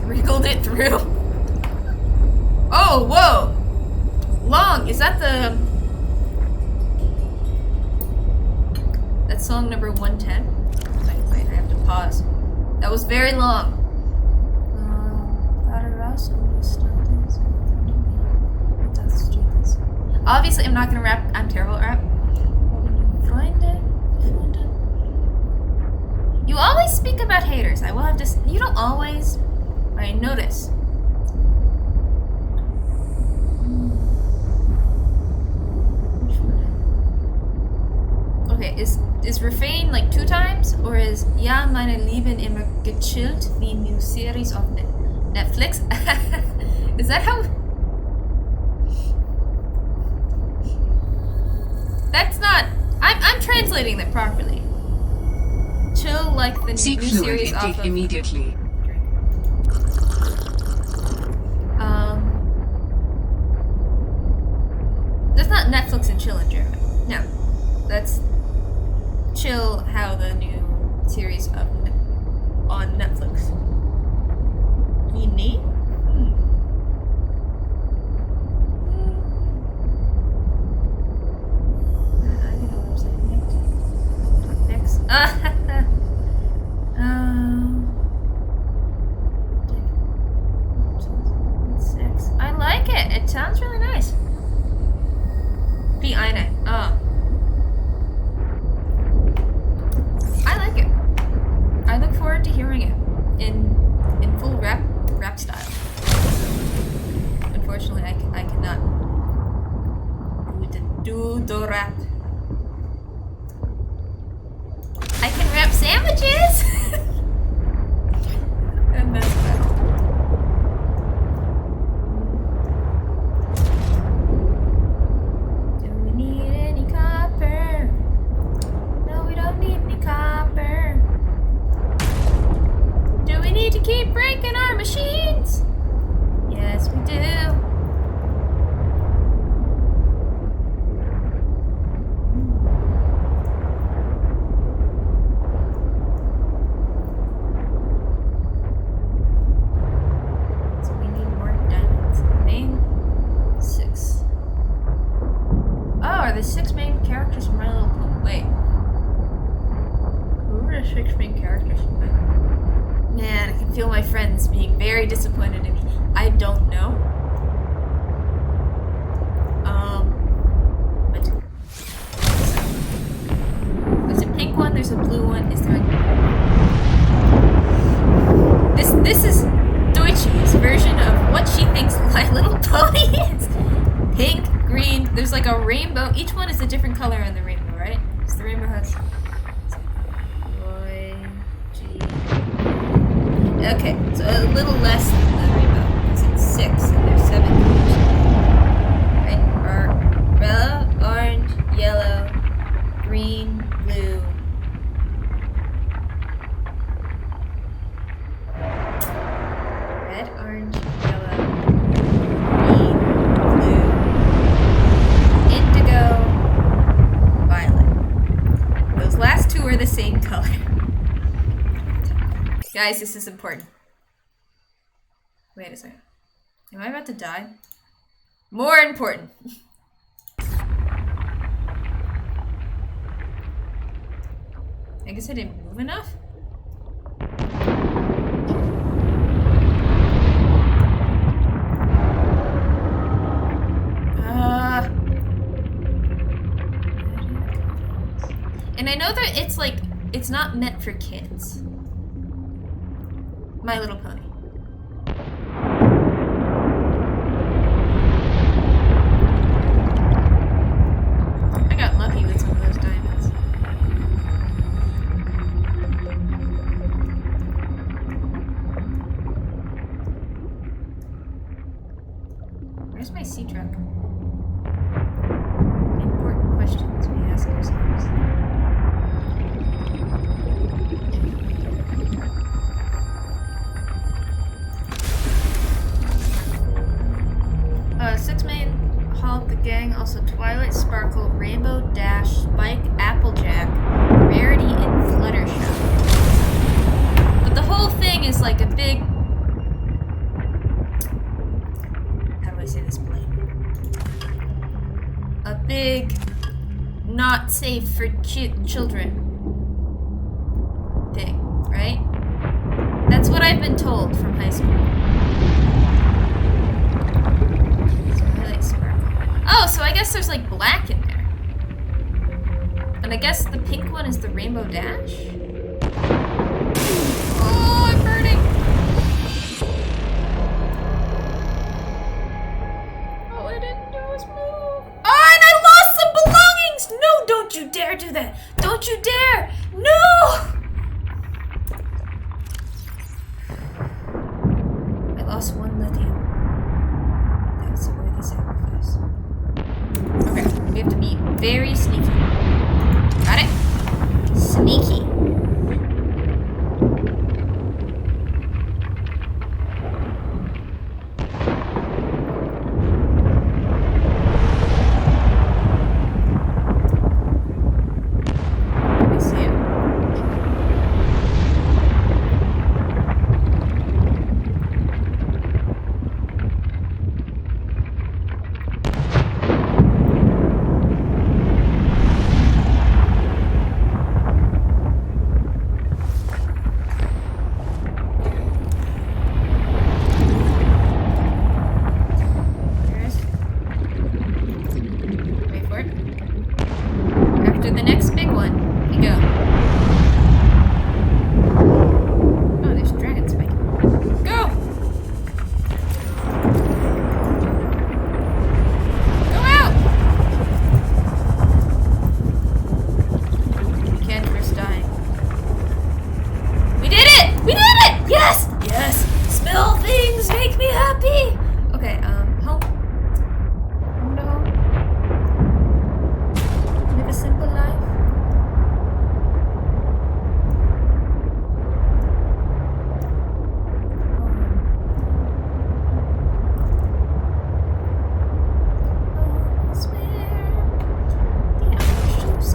Wriggled it through. Oh, whoa! Long. Is that that's song number 110? Wait, I have to pause. That was very long. Obviously, I'm not gonna rap. I'm terrible at rap. Freunde. You always speak about haters. I will have to. You don't always. I notice. Okay, is refrain like 2 times, or is ja meine Lieben immer gechillt wie new series of Netflix? Is that how? That's not. I'm translating that properly. Chill like the Seek new fluid series off intake of. immediately. That's not Netflix and chill in German. No, that's chill. How the new series of on Netflix. You need. I like it. It sounds really nice. Wie eine. I like it. I look forward to hearing it in full rap style. Unfortunately, I cannot do the rap. I can wrap sandwiches! And that's that. Do we need any copper? No, we don't need any copper. Do we need to keep breaking our machines? Yes, we do. The 6 main characters from My Little Pony. Wait. Who are the 6 main characters from My Little Pony? Man, I can feel my friends being very disappointed in me. I don't know. But there's a pink one, there's a blue one, is there a... This is Deutschie's version of what she thinks My Little Pony is. Pink, green, there's like a rainbow. Each one is a different color in the rainbow, right? So the rainbow has Roy, G. Okay, so a little less than the rainbow. Because it's 6 and there's 7 colors. Right? Red, orange, yellow, green, blue. Red, orange, yellow, green, blue, indigo, violet. Those last 2 are the same color. Guys, this is important. Wait a second. Am I about to die? More important. I guess I didn't move enough? And I know that it's like, it's not meant for kids. My Little Pony. I got lucky with some of those diamonds. Where's my sea truck? Important questions we ask ourselves. 6 main, Hulk, the gang, also Twilight, Sparkle, Rainbow, Dash, Spike, Applejack, Rarity, and Fluttershy. But the whole thing is like a big... How do I say this politely? A big, not safe for children thing, right? That's what I've been told from high school. So I like Sparkle. Oh, so I guess there's like black in there. And I guess the pink one is the Rainbow Dash? Oh, I'm burning! All I didn't do was move. Oh, and I lost some belongings! No, don't you dare do that! Don't you dare! No! I lost one lithium. That was a worthy sacrifice. Okay, we have to be very sneaky. Got it? Sneaky. I see it. Where is it? Wait for it. After the next big one, we go. Oh, there's dragon spike. Go! Go out! You can't risk dying. We did it! We did it! Yes! Yes! Smell things make me happy! Okay, home. Home to home. Live a simple life. Home is where the orange juice is.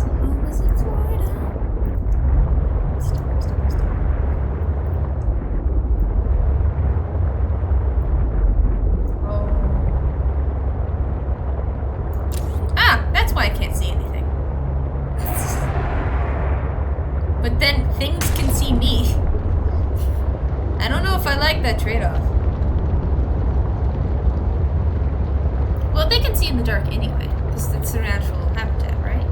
Home is in Florida. Stop. Oh. Ah, that's why I can't see anything. But then things can see me. I don't know if I like that trade-off. Well, they can see in the dark anyway, because it's their natural habitat, right?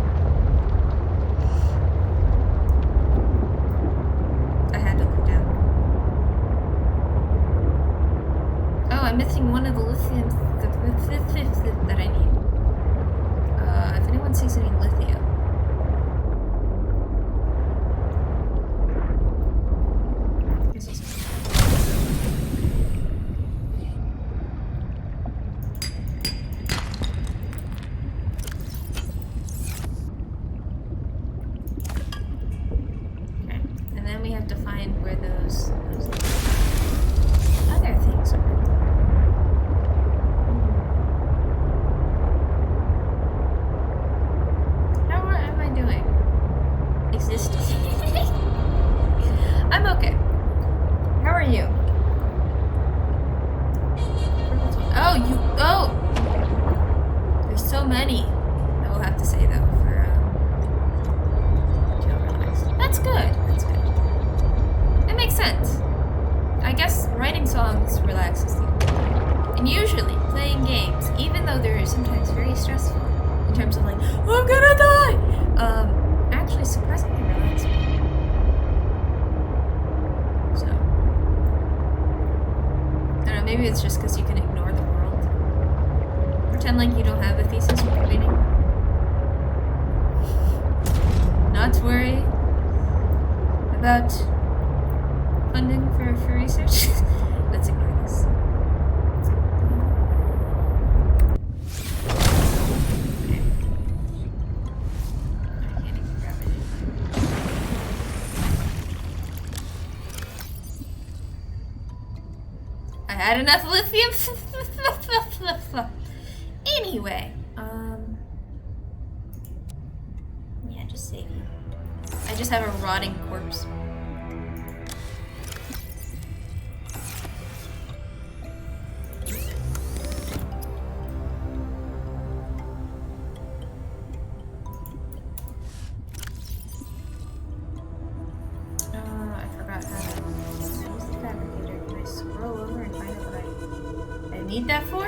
I had to look down. Oh, I'm missing one of the lithium that I need. If anyone sees any lithium. This is okay. And then we have to find where those other things are. How am I doing? Existing. I'm okay. How are you? Oh, there's so many. I will have to say though for to relax. That's good. That's good. That makes sense. I guess writing songs relaxes you. And usually playing games, even though they're sometimes very stressful in terms of like, oh, I'm gonna die, actually surprisingly relax me. So I don't know, maybe it's just because you can ignore the world. Pretend like you don't have a thesis you're completing. Not to worry about funding for research. Let's ignore this. Okay. I can't even grab it. I had enough lithium. Anyway, yeah, just save you. I just have a rotting corpse. I forgot how to use the fabricator. Can I scroll over and find out what I need that for?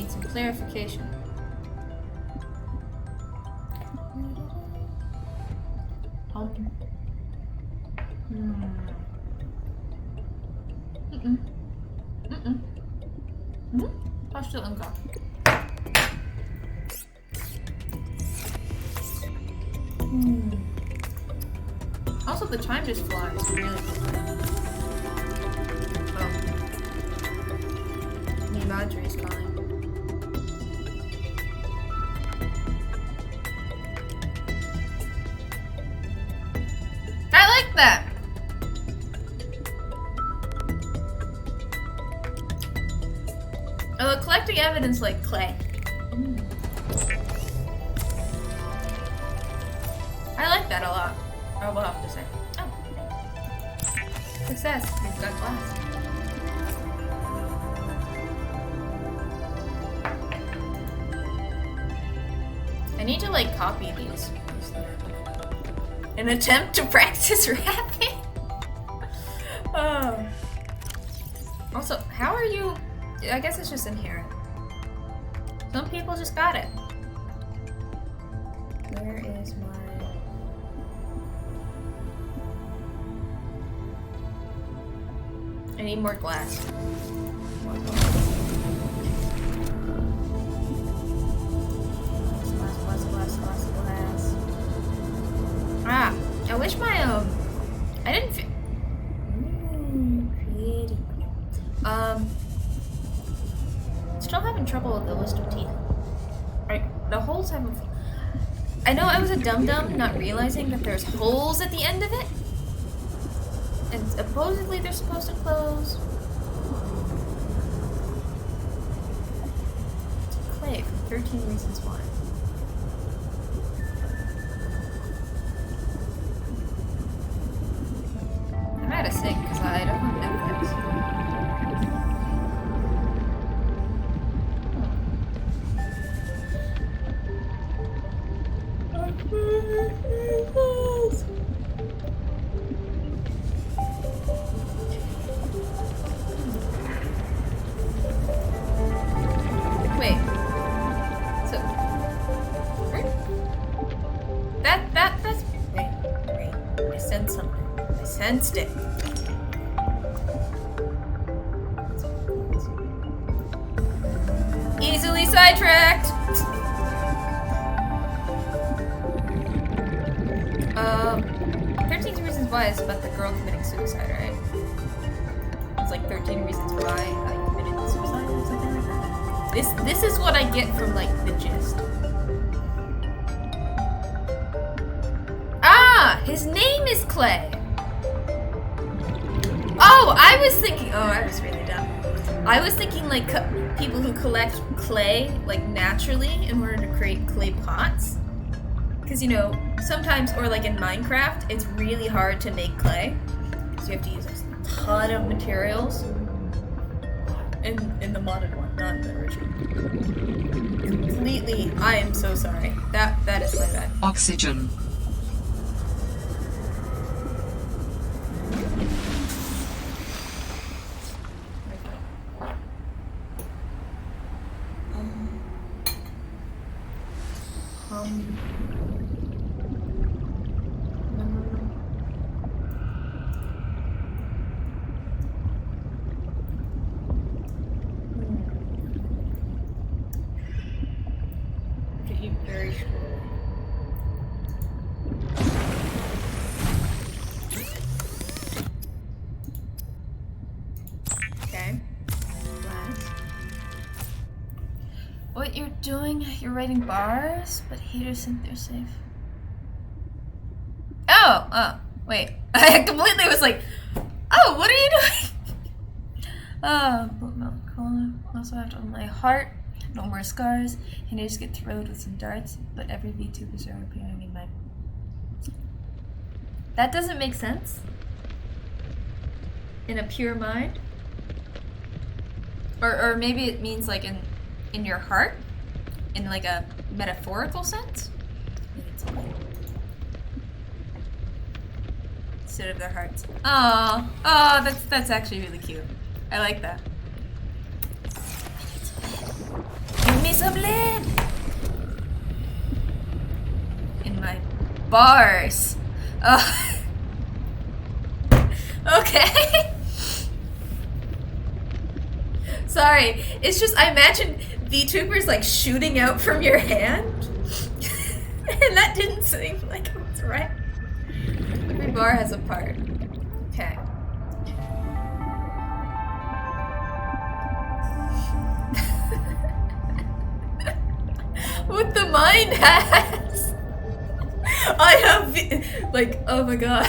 need some clarification. Patrzcie Anka. Also, the time just flies really quickly. Oh. New Marjorie's calling. I like that! Oh, collecting evidence like clay. I like that a lot. I will have to say. Oh. Success. We've got glass. I need to like copy these. An attempt to practice rapping? Oh. Also, how are you? I guess it's just inherent. Some people just got it. Where is my... I need more glass. Glass. Ah, I wish my I didn't. Pretty. Still having trouble with the list of teeth. Right, the holes haven't. I know I was a dum-dum not realizing that there's holes at the end of it. And supposedly they're supposed to close. Clay from 13 Reasons Why. I'm out of sync because I don't have Netflix. Wait. So that's wait. I sensed something. I sensed it. Easily sidetracked. 13 Reasons Why is about the girl committing suicide, right? It's like 13 Reasons Why I committed suicide or something like that. This is what I get from like the gist. Ah, his name is Clay. Oh, I was thinking. Oh, I was really dumb. I was thinking like people who collect clay like naturally in order to create clay pots. Because, you know, sometimes, or like in Minecraft, it's really hard to make clay. So you have to use a ton of materials. In the modded one, not in the original. Completely, I am so sorry. That is my bad. Oxygen. Very slowly. Okay. Glass. What you're doing, you're writing bars, but haters think they're safe. Oh, wait. I completely was like, oh, what are you doing? Also have on my heart. No more scars. Haters get thrilled with some darts, but every Vtuber are appearing in my... That doesn't make sense. In a pure mind. Or maybe it means like in your heart. In like a metaphorical sense. Instead of their hearts. Oh, that's actually really cute. I like that. some lead in my bars. Okay. Sorry, it's just I imagine VTubers like shooting out from your hand, and that didn't seem like it was right. Every bar has a part. Okay. What the mind has. I have like, oh my god.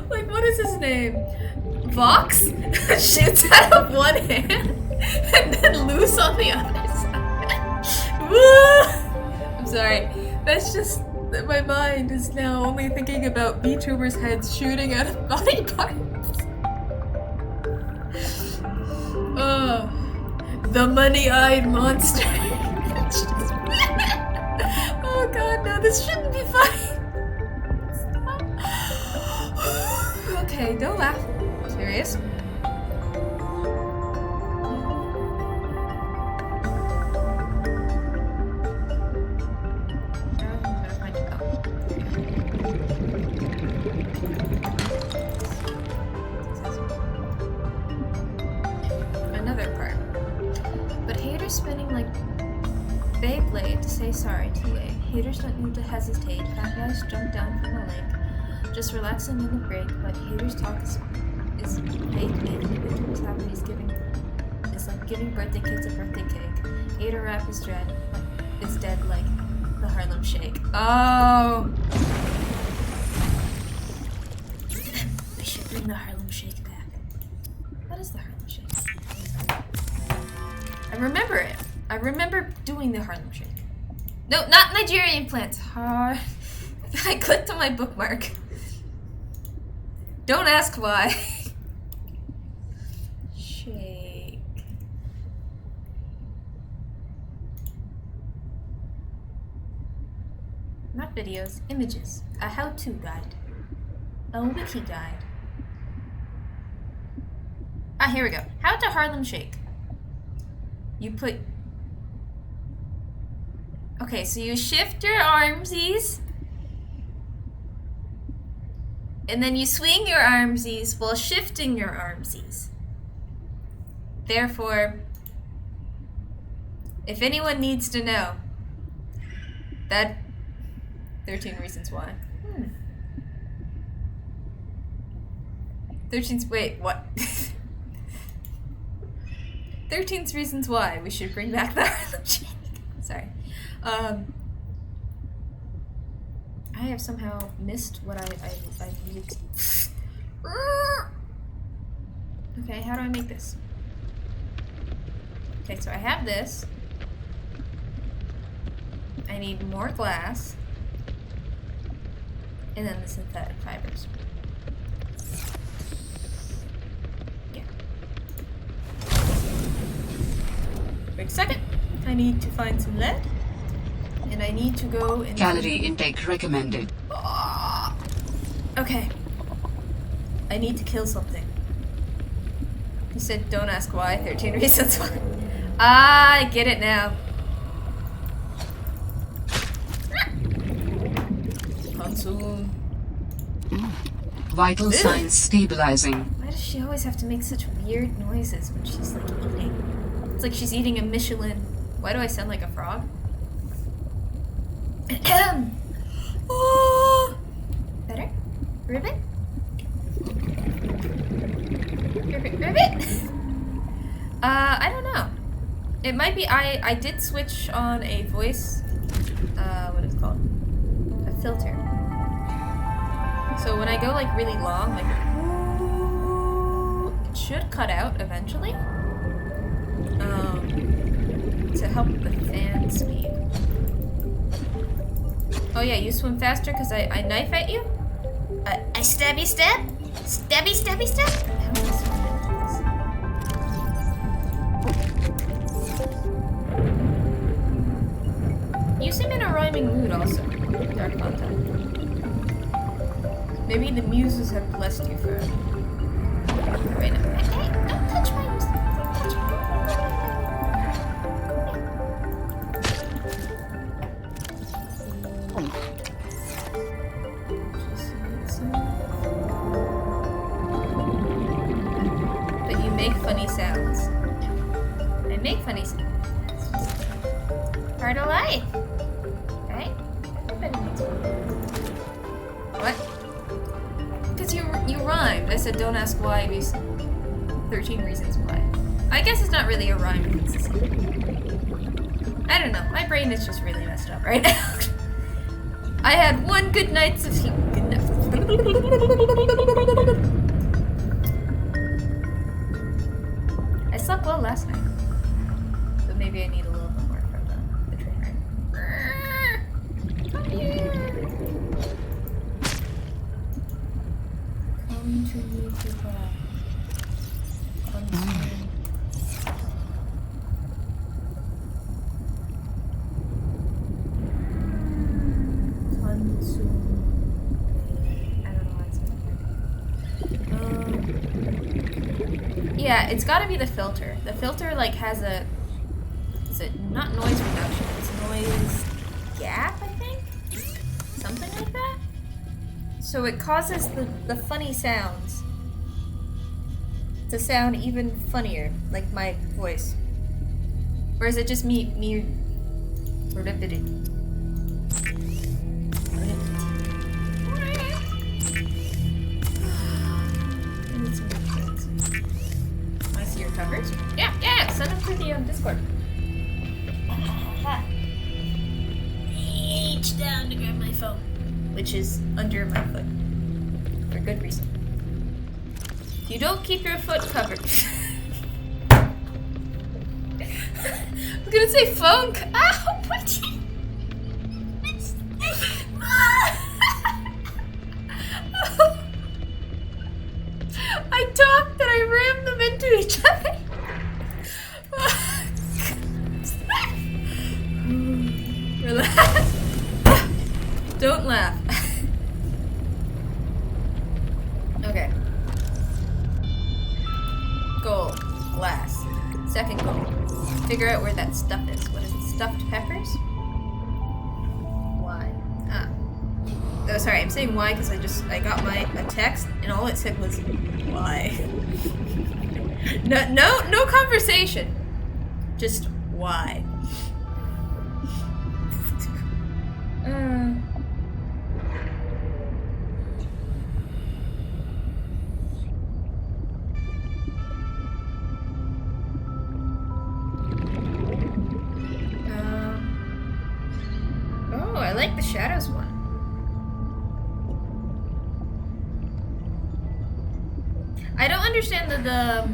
Like, what is his name? Vox shoots out of one hand and then loose on the other side. Woo! I'm sorry. That's just that my mind is now only thinking about VTubers' heads shooting out of body parts. The money-eyed monster. Oh god, no, this shouldn't be funny. Stop. Okay, don't laugh. Serious? Another part. But haters spinning like Beyblade to say sorry too late. Haters don't need to hesitate. Fat guys jump down from the lake. Just relaxing in the break, but haters talk is fake. What's happening is like giving birthday kids a birthday cake. Hater rap is dead like the Harlem Shake. Oh, we should bring the Harlem Shake back. What is the Harlem Shake? I remember it. I remember doing the Harlem Shake. No, not Nigerian plants. I clicked on my bookmark. Don't ask why. Shake. Not videos, images. A how-to guide. A wiki guide. Ah, here we go. How to Harlem Shake. You put... Okay, so you shift your armsies. And then you swing your armsies while shifting your armsies. Therefore, if anyone needs to know, that 13 reasons why. 13 reasons why we should bring back the Harlem Shake. Sorry. I have somehow missed what I needed to... Okay, how do I make this? Okay, so I have this. I need more glass. And then the synthetic fibers. Yeah. Wait a second. I need to find some lead. And I need to go and... Calorie intake recommended. Okay. I need to kill something. You said don't ask why. 13 reasons why. I get it now. Consume. Vital signs stabilizing. Why does she always have to make such weird noises when she's like eating? It's like she's eating a Michelin. Why do I sound like a frog? Oh, better? Ribbit? Ribbit? I don't know. It might be, I did switch on a voice, what is it called? A filter. So when I go like really long, like, it should cut out eventually. To help the fan speed. Oh yeah, you swim faster because I knife at you? I stabby stab? Stabby stabby stab? How do I swim into this? You seem in a rhyming mood also, Dark Content. Maybe the muses have blessed you for right now. Hey, don't touch my... funny sound. Part of life. Right? Everybody makes one. What? Because you rhymed. I said don't ask why. 13 reasons why. I guess it's not really a rhyme. It's the same. I don't know. My brain is just really messed up right now. I had one good night's of sleep. Good night. I slept well last night. So maybe I need a little bit more from the train ride. Come here. Come to me, people. Come to me. Yeah, it's gotta be the filter. The filter like has a, is it not noise reduction, it's noise gap, I think? Something like that? So it causes the funny sounds to sound even funnier, like my voice. Or is it just me covers? Yeah, send them through the Discord. Reach down to grab my phone, which is under my foot. For good reason. You don't keep your foot covered. I'm gonna say phone ow, my chin. I talked and I rammed them into each other. Relax. Don't laugh. Okay. Goal. Glass. Second goal. Figure out where that stuff is. What is it? Stuffed peppers? Why? Oh, sorry, I'm saying why because I got a text and all it said was why. No conversation. Just why. Oh, I like the shadows one. I don't understand the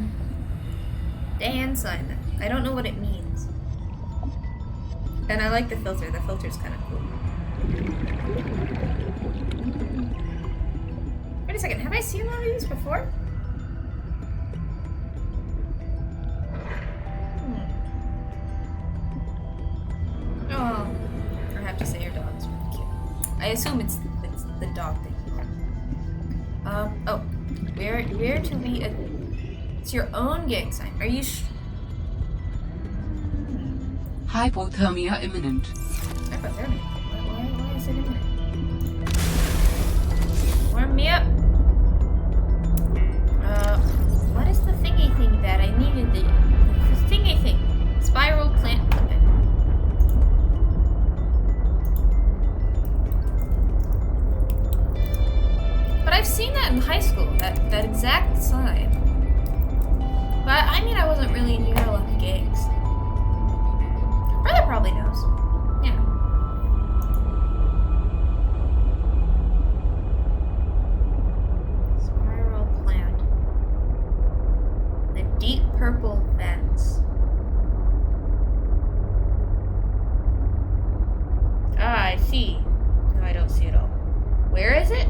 hand sign. I don't know what it means. And I like the filter. The filter's kind of cool. Wait a second. Have I seen one of these before? Oh, I have to say your dog is really cute. I assume it's the dog thing. Oh, where to be a? It's your own gang sign. Are you? Hypothermia imminent. Hypothermia. Why is it imminent? Warm me up. What is the thingy thing that I needed? The thingy thing. Spiral plant clipping. But I've seen that in high school. That exact sign. But I mean, I wasn't really near a lot of gangs. Brother probably knows. Yeah. Spiral plant. The deep purple vents. Ah, I see. No, I don't see it all. Where is it?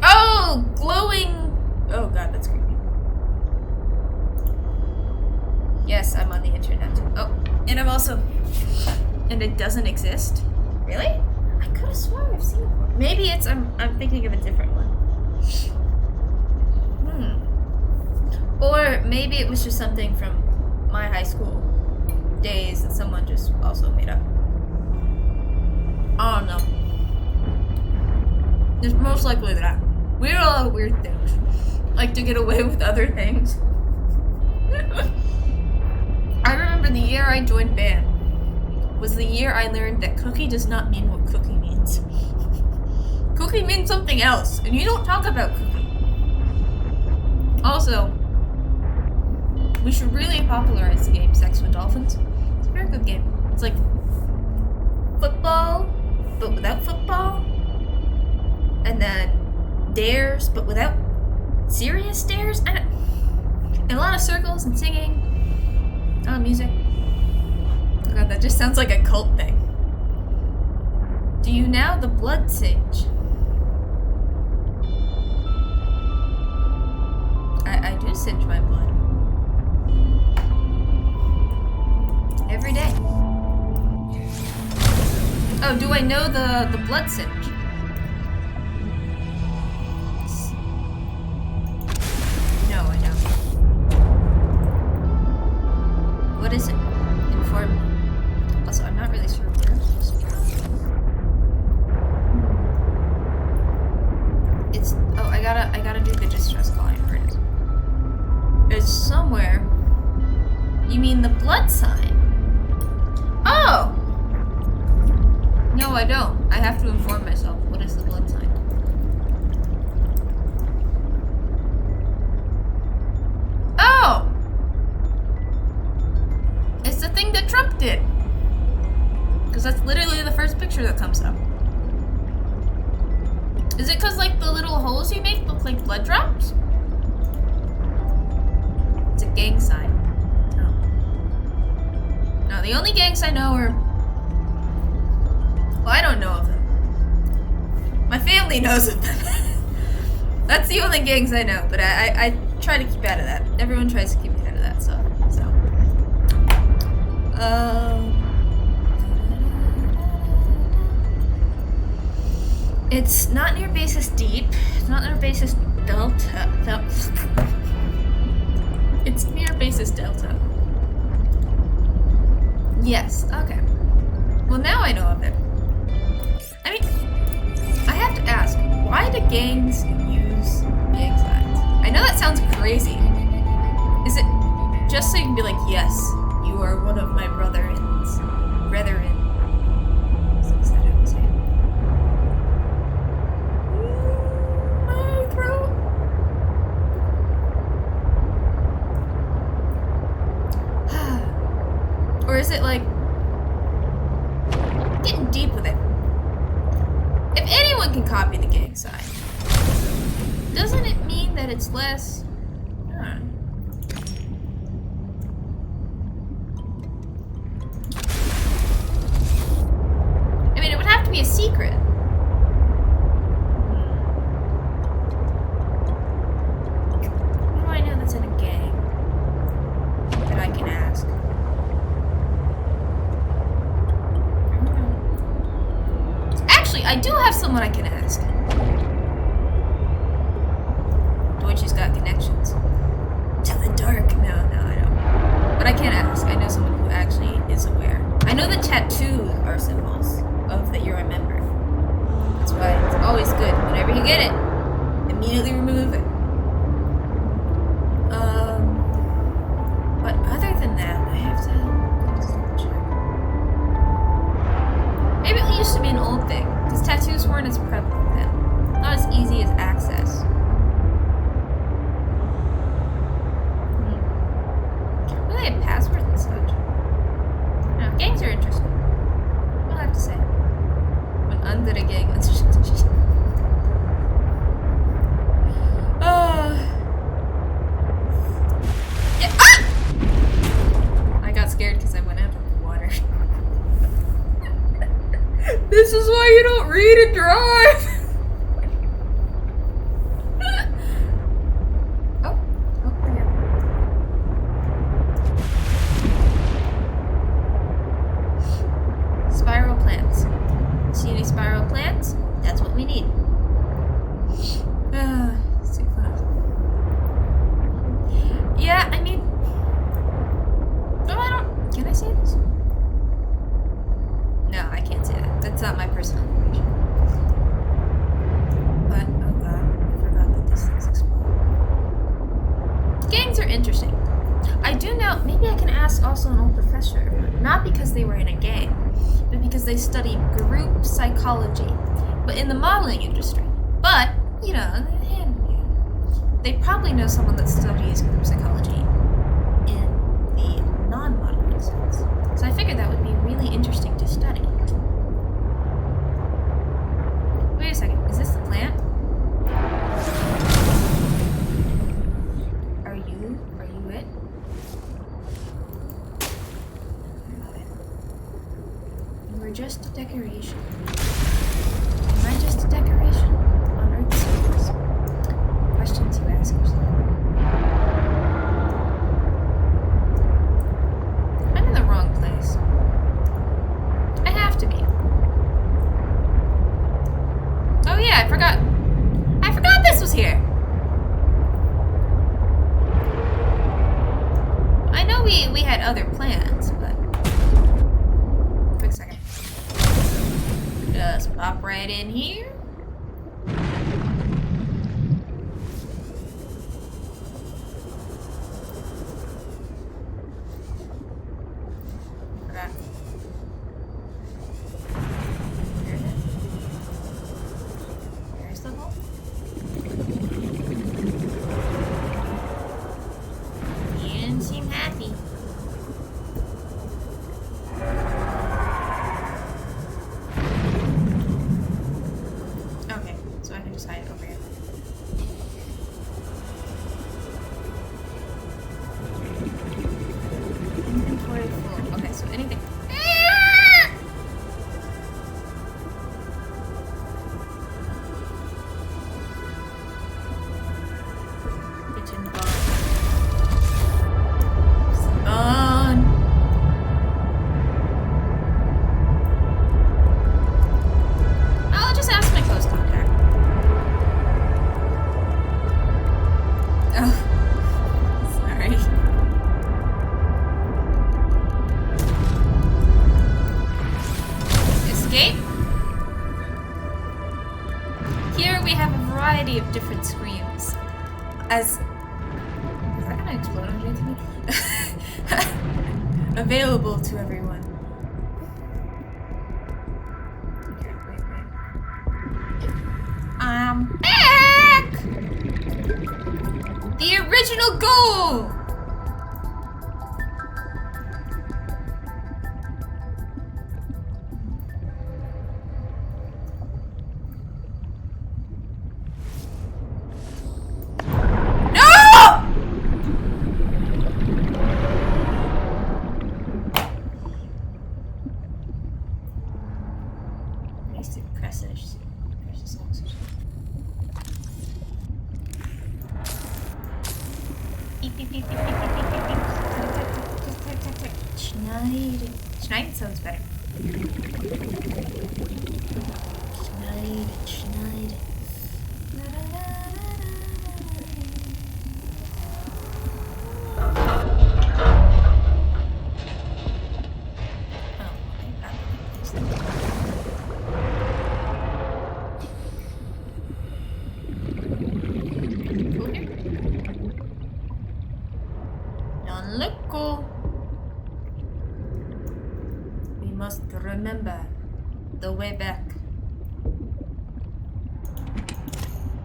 Oh, glowing. Oh god, that's creepy. Yes, I'm on the internet. Oh, and I'm also... And it doesn't exist? Really? I could have sworn I've seen it before. Maybe it's... I'm thinking of a different one. Or maybe it was just something from my high school days that someone just also made up. I don't know. It's most likely that. We do a lot of weird things. Like to get away with other things. I joined band was the year I learned that cookie does not mean what cookie means. Cookie means something else, and you don't talk about cookie. Also, we should really popularize the game Sex with Dolphins. It's a very good game. It's like football, but without football. And then dares, but without serious dares. And a lot of circles and singing. Music. Oh god, that just sounds like a cult thing. Do you now the blood singe? I do singe my blood. Every day. Oh, do I know the blood singe? No, I don't. What is it? Inform me. Also, I'm not really sure where this is from. It's I gotta do the distress call. I know where it is. It's somewhere. You mean the blood sign? Oh! No, I don't. I have to inform myself. What is the blood sign? Oh! It's the thing that Trump did. Because that's literally the first picture that comes up. Is it because, like, the little holes you make look like blood drops? It's a gang sign. No. No, the only gangs I know are... Well, I don't know of them. My family knows of them. That's the only gangs I know, but I try to keep out of that. Everyone tries to keep me out of that stuff, so... It's not near basis deep. It's not near basis delta. It's near basis delta. Yes, okay. Well, now I know of it. I mean, I have to ask, why do gangs use gang signs? I know that sounds crazy. Is it just so you can be like, yes, you are one of my brethren? Is that how you say it? My throat. Or is it like getting deep with it? If anyone can copy the gang sign, doesn't it mean that it's less? I mean, it would have to be a secret. How do I know that's in a gang that I can ask? Actually, I do have someone I can ask. Deutsch's got connections. To the dark. No, I don't. But I can't ask. I know someone who actually is aware. I know the tattoos are symbols of that you're a member. That's why it's always good. Whenever you get it, immediately remove it. But other than that, I have to check. Maybe it used to be an old thing, because tattoos weren't as prevalent then. Not as easy as access. Well, they have passwords and such. No, gangs are interesting. I'll have to say. When under a gang, that's just... Yeah. Ah! I got scared because I went out of the water. This is why you don't read and drive! Oh, we're here. Spiral plants. See any spiral plants? That's what we need. It's too fun. Yeah, I mean... No, I don't... Can I say this? No, I can't say that. That's not my personal information. But, oh god, I forgot that these things explode. Gangs are interesting. I do know, maybe I can ask was also an old professor, not because they were in a gang, but because they studied group psychology, but in the modeling industry. But, you know, they probably know someone that studies group psychology in the non-modeling sense. So I figured that would be really interesting to study. Wait a second, is this the plant? Are you it? You were just a decoration. Am I just a decoration on Earth's surface? Questions you ask yourself. I'm in the wrong place. I have to be. Oh yeah, I forgot this was here. I know we had other plans, but quick second. Just pop right in here. Forgot. Here it is. There's the hole. You didn't seem happy. Okay, so I can just hide it over here. Inventory full. Okay, so anything. Kitchen gone. Gone. I'll just ask my close contact. Oh, sorry. Escape. Here we have a variety of different screams. Is that gonna explode underneath me? Available to everyone. Okay, wait. I'm back! The original goal! Schneiden sounds better. Schneiden. Don't look cool. We must remember the way back.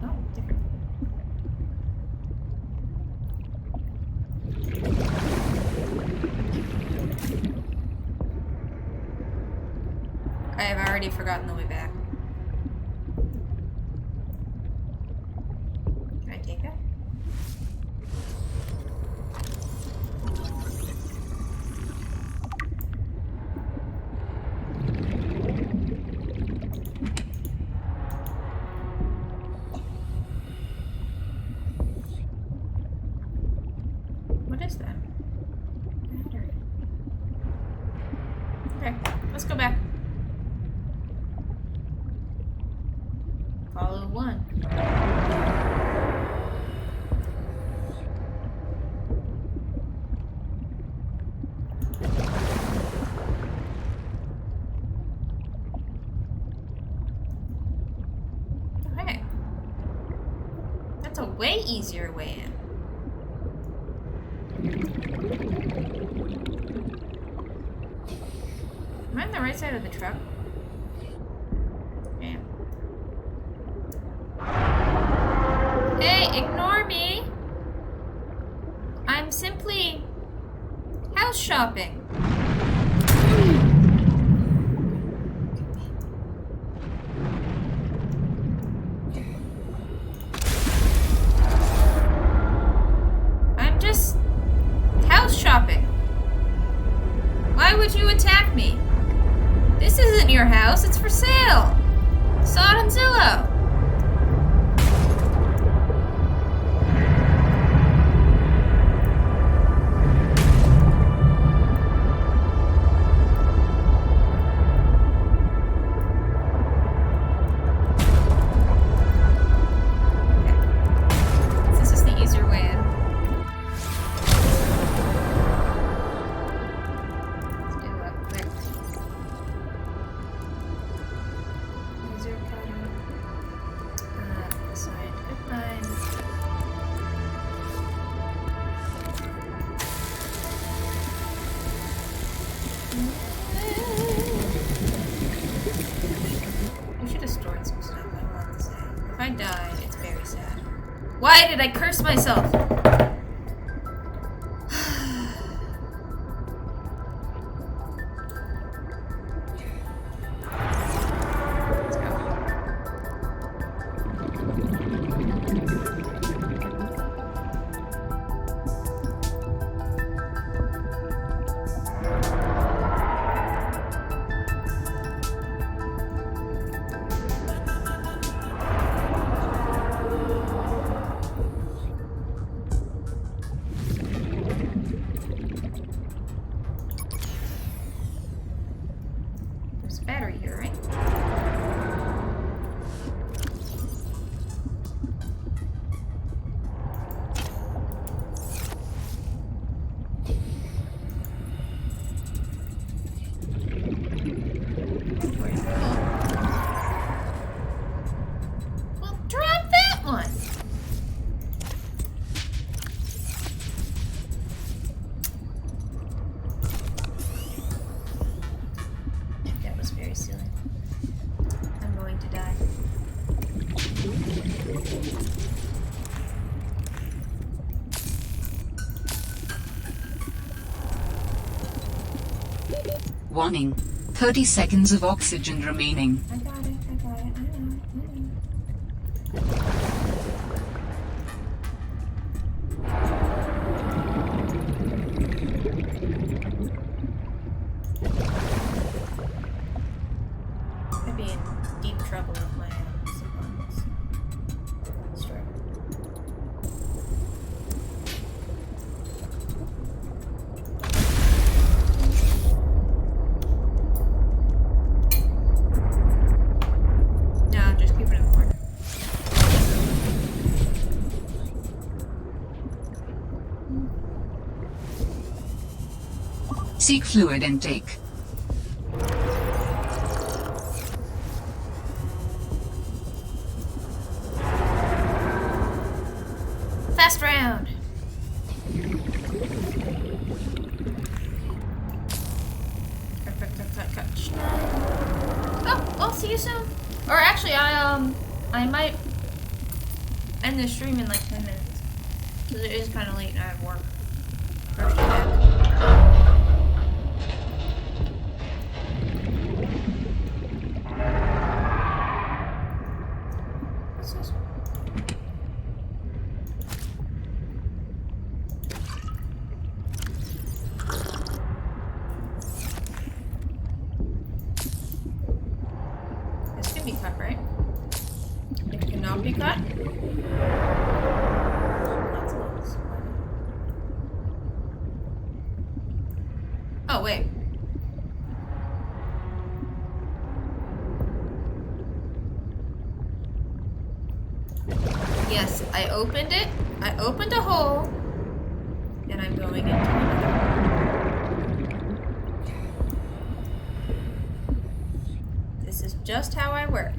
Oh, different. I have already forgotten the way back. Can I take it? What is that? Battery. Okay, let's go back. Follow one. Okay. That's a way easier way in. I on the right side of the truck? Yeah. Hey, ignore me! I'm simply house shopping. I'm just house shopping. Why would you attack me? This isn't your house, it's for sale. Saw it on Zillow. This is the easier way in. Let's do a quick laser cutter. Assigned goodbye. We should have stored some stuff, I want to say. If I die, it's very sad. Why did I curse myself? Let's go. There's a battery here, right? Where'd it go? Well, drop that one! That was very silly. I'm going to die. Warning. 30 seconds of oxygen remaining. I got it, I got it, I know. I'd be in deep trouble with my supplies. Destroy. No, just keep it in the corner. Seek fluid intake. Fast round. Oh, I'll see you soon. Or actually, I might end the stream in like 10 minutes. Because it is kind of late and I have work. First What's this? This can be cut, right? It cannot be cut? Oh, wait. Yes, I opened it. I opened a hole. And I'm going into another. This is just how I work.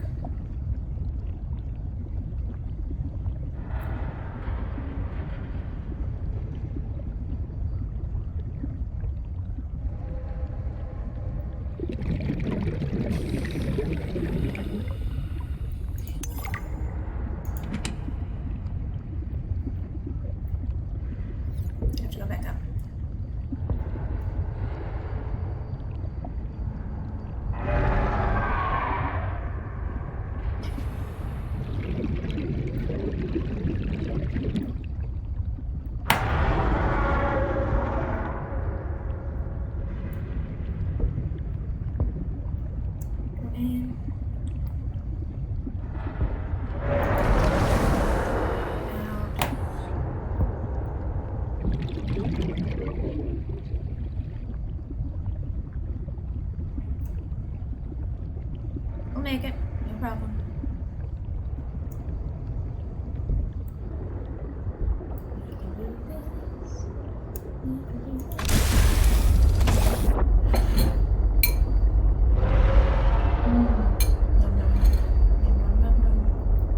make it. No problem.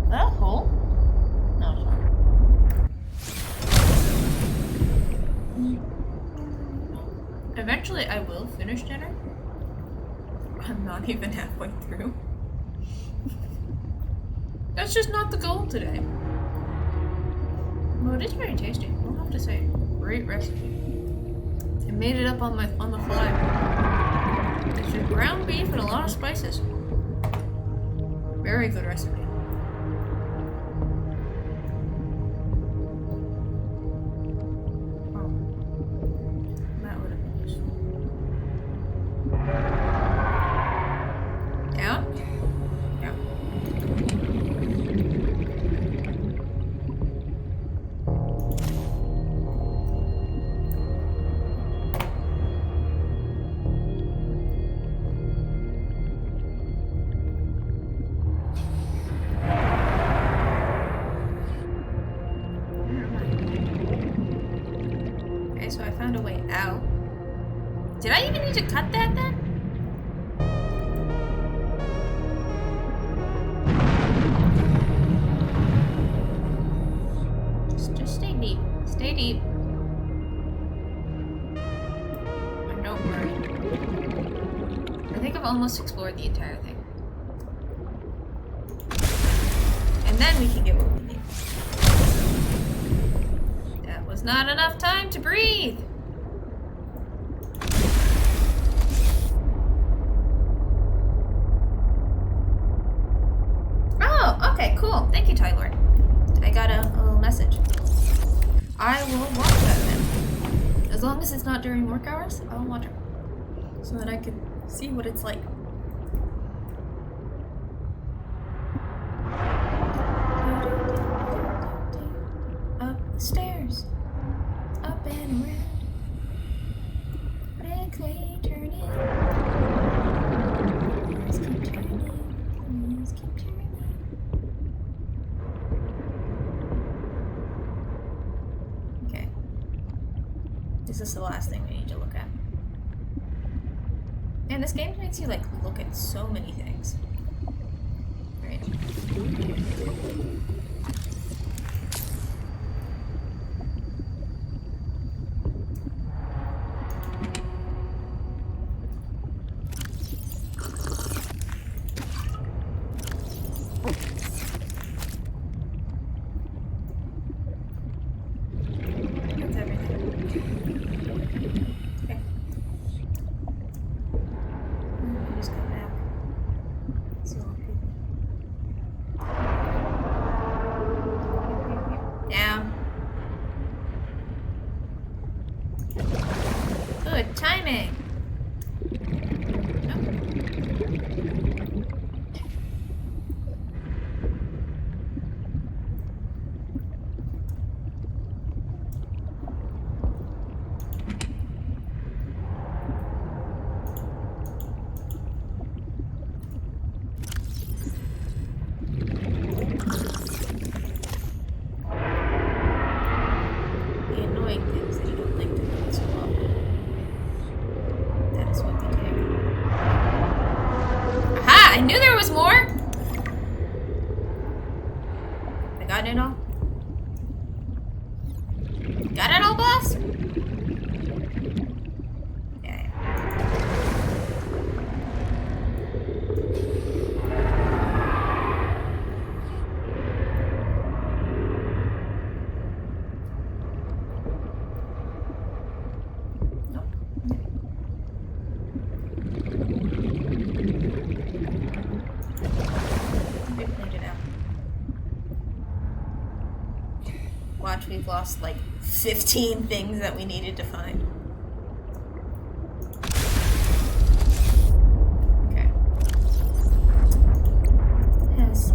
That a hole? No, it's not. Eventually, I will finish dinner. I'm not even halfway through. That's just not the goal today. Well, it is very tasty. I'll have to say, great recipe. I made it up on the fly. It's just ground beef and a lot of spices. Very good recipe. Oh, that would have been useful. Yeah. Yeah. Okay, so I found a way out. Did I even need to cut that then? Just stay deep. Stay deep. And don't worry. I think I've almost explored the entire thing. And then we can get what we need. That was not enough time to breathe! Oh, okay, cool. Thank you, Tyler. I got a little message. I will watch that then. As long as it's not during work hours, I'll watch it. So that I can see what it's like. Up the stairs. Up and around. Quickly turning. Please keep turning. Please keep turning. Okay. This is the last thing we need to look at. And this game makes you like look at so many things. Right. That's everything. Okay. Just go back. See all the people. Down. Good timing. Nope. The annoying things that you don't like to do so well. That is what we do. Aha! I knew there was more! I got it all? Got it all, boss? Yeah. Nope. We cleaned it out. Watch, we've lost like 15 things that we needed to find. Okay. S.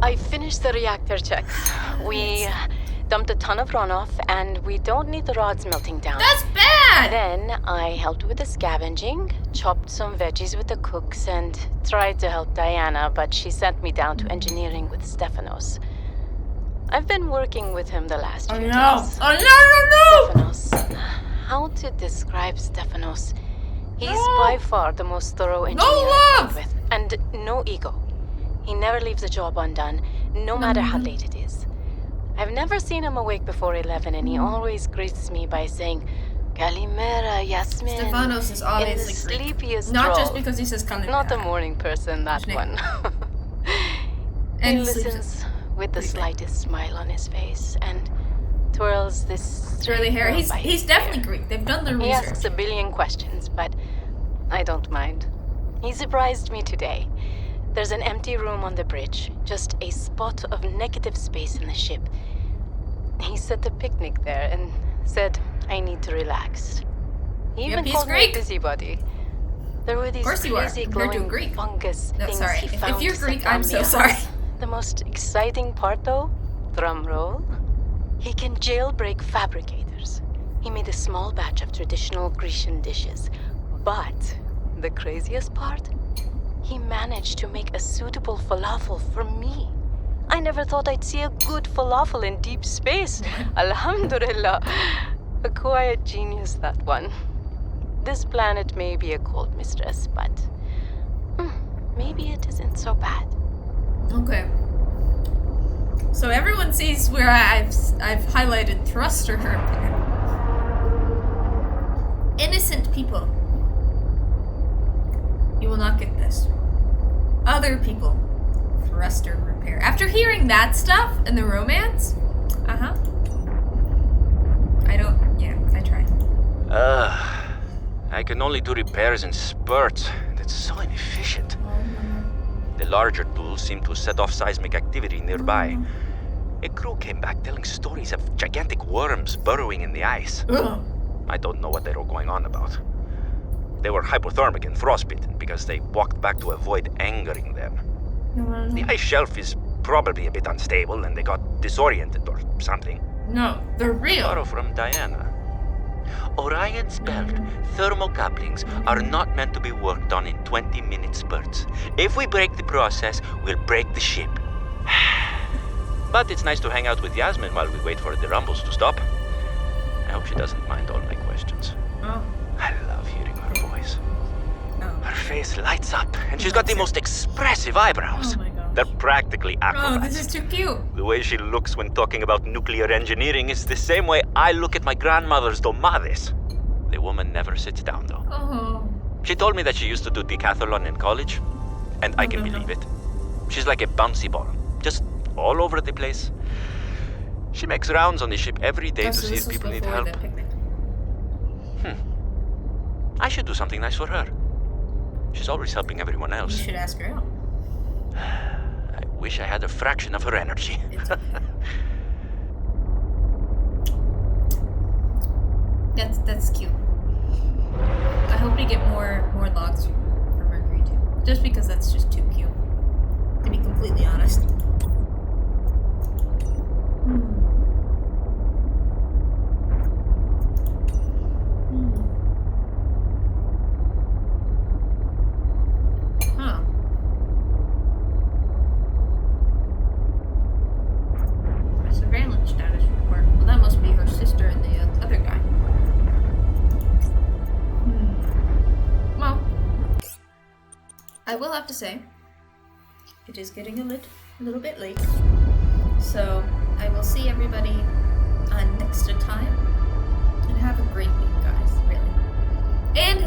I finished the reactor checks. We dumped a ton of runoff, and we don't need the rods melting down. That's bad! Then I helped with the scavenging, chopped some veggies with the cooks, and tried to help Diana, but she sent me down to engineering with Stefanos. I've been working with him the last few days. Oh no! Stefanos. How to describe Stefanos? He's by far the most thorough engineer No I've love! worked with, and no ego. He never leaves a job undone, no matter how late it is. I've never seen him awake before 11, and he always greets me by saying, Kalimera, Yasmin. Stefanos is obviously in the Greek. sleepiest Not drawl. just because he says Kalimera. Not a morning person, that His one. And He he sleeps listens with the Greek. slightest smile on his face and twirls this curly hair. curl He's by his definitely hair. Greek. They've done their He research. asks a billion questions, but I don't mind. He surprised me today. There's an empty room on the bridge, just a spot of negative space in the ship. He set a picnic there and said I need to relax. He even he's called me a Greek. busybody. There were these Of course you are, crazy compared to a glowing Greek. fungus No, things sorry. he If found you're to set Greek, the I'm so ambiance. sorry. The most exciting part, though, drum roll, he can jailbreak fabricators. He made a small batch of traditional Grecian dishes. But the craziest part? He managed to make a suitable falafel for me. I never thought I'd see a good falafel in deep space. Alhamdulillah. A quiet genius, that one. This planet may be a cold mistress, but maybe it isn't so bad. Okay. So everyone sees where I've highlighted thruster repair. Innocent people. You will not get this. Other people. Thruster repair. After hearing that stuff and the romance, I tried. I can only do repairs in spurts. That's so inefficient. The larger tools seem to set off seismic activity nearby. A crew came back telling stories of gigantic worms burrowing in the ice. Ugh. I don't know what they were going on about. They were hypothermic and frostbitten because they walked back to avoid angering them. The ice shelf is probably a bit unstable and they got disoriented or something. No, they're real. Borrow from Diana. Orion's belt thermocoupling are not meant to be worked on in 20-minute spurts. If we break the process, we'll break the ship. But it's nice to hang out with Yasmin while we wait for the rumbles to stop. I hope she doesn't mind all my questions. Oh. I love hearing her voice. Oh. Her face lights up, and she's got the most expressive eyebrows. Oh my gosh. They're practically Oh, acrobats. this is too cute. The way she looks when talking about nuclear engineering is the same way I look at my grandmother's domades. The woman never sits down, though. Oh. She told me that she used to do decathlon in college, and I can believe it. She's like a bouncy ball, just all over the place. She makes rounds on the ship every day to see if people need help. I should do something nice for her. She's always helping everyone You else. should ask her out. I wish I had a fraction of her energy. It's okay. That's cute. I hope to get more logs from Mercury too. Just because that's just too cute. To be completely honest. Huh. A surveillance status report. Well, that must be her sister and the other guy. Well, I will have to say, it is getting a little bit late. So, I will see everybody next time. And have a great week, guys, really. And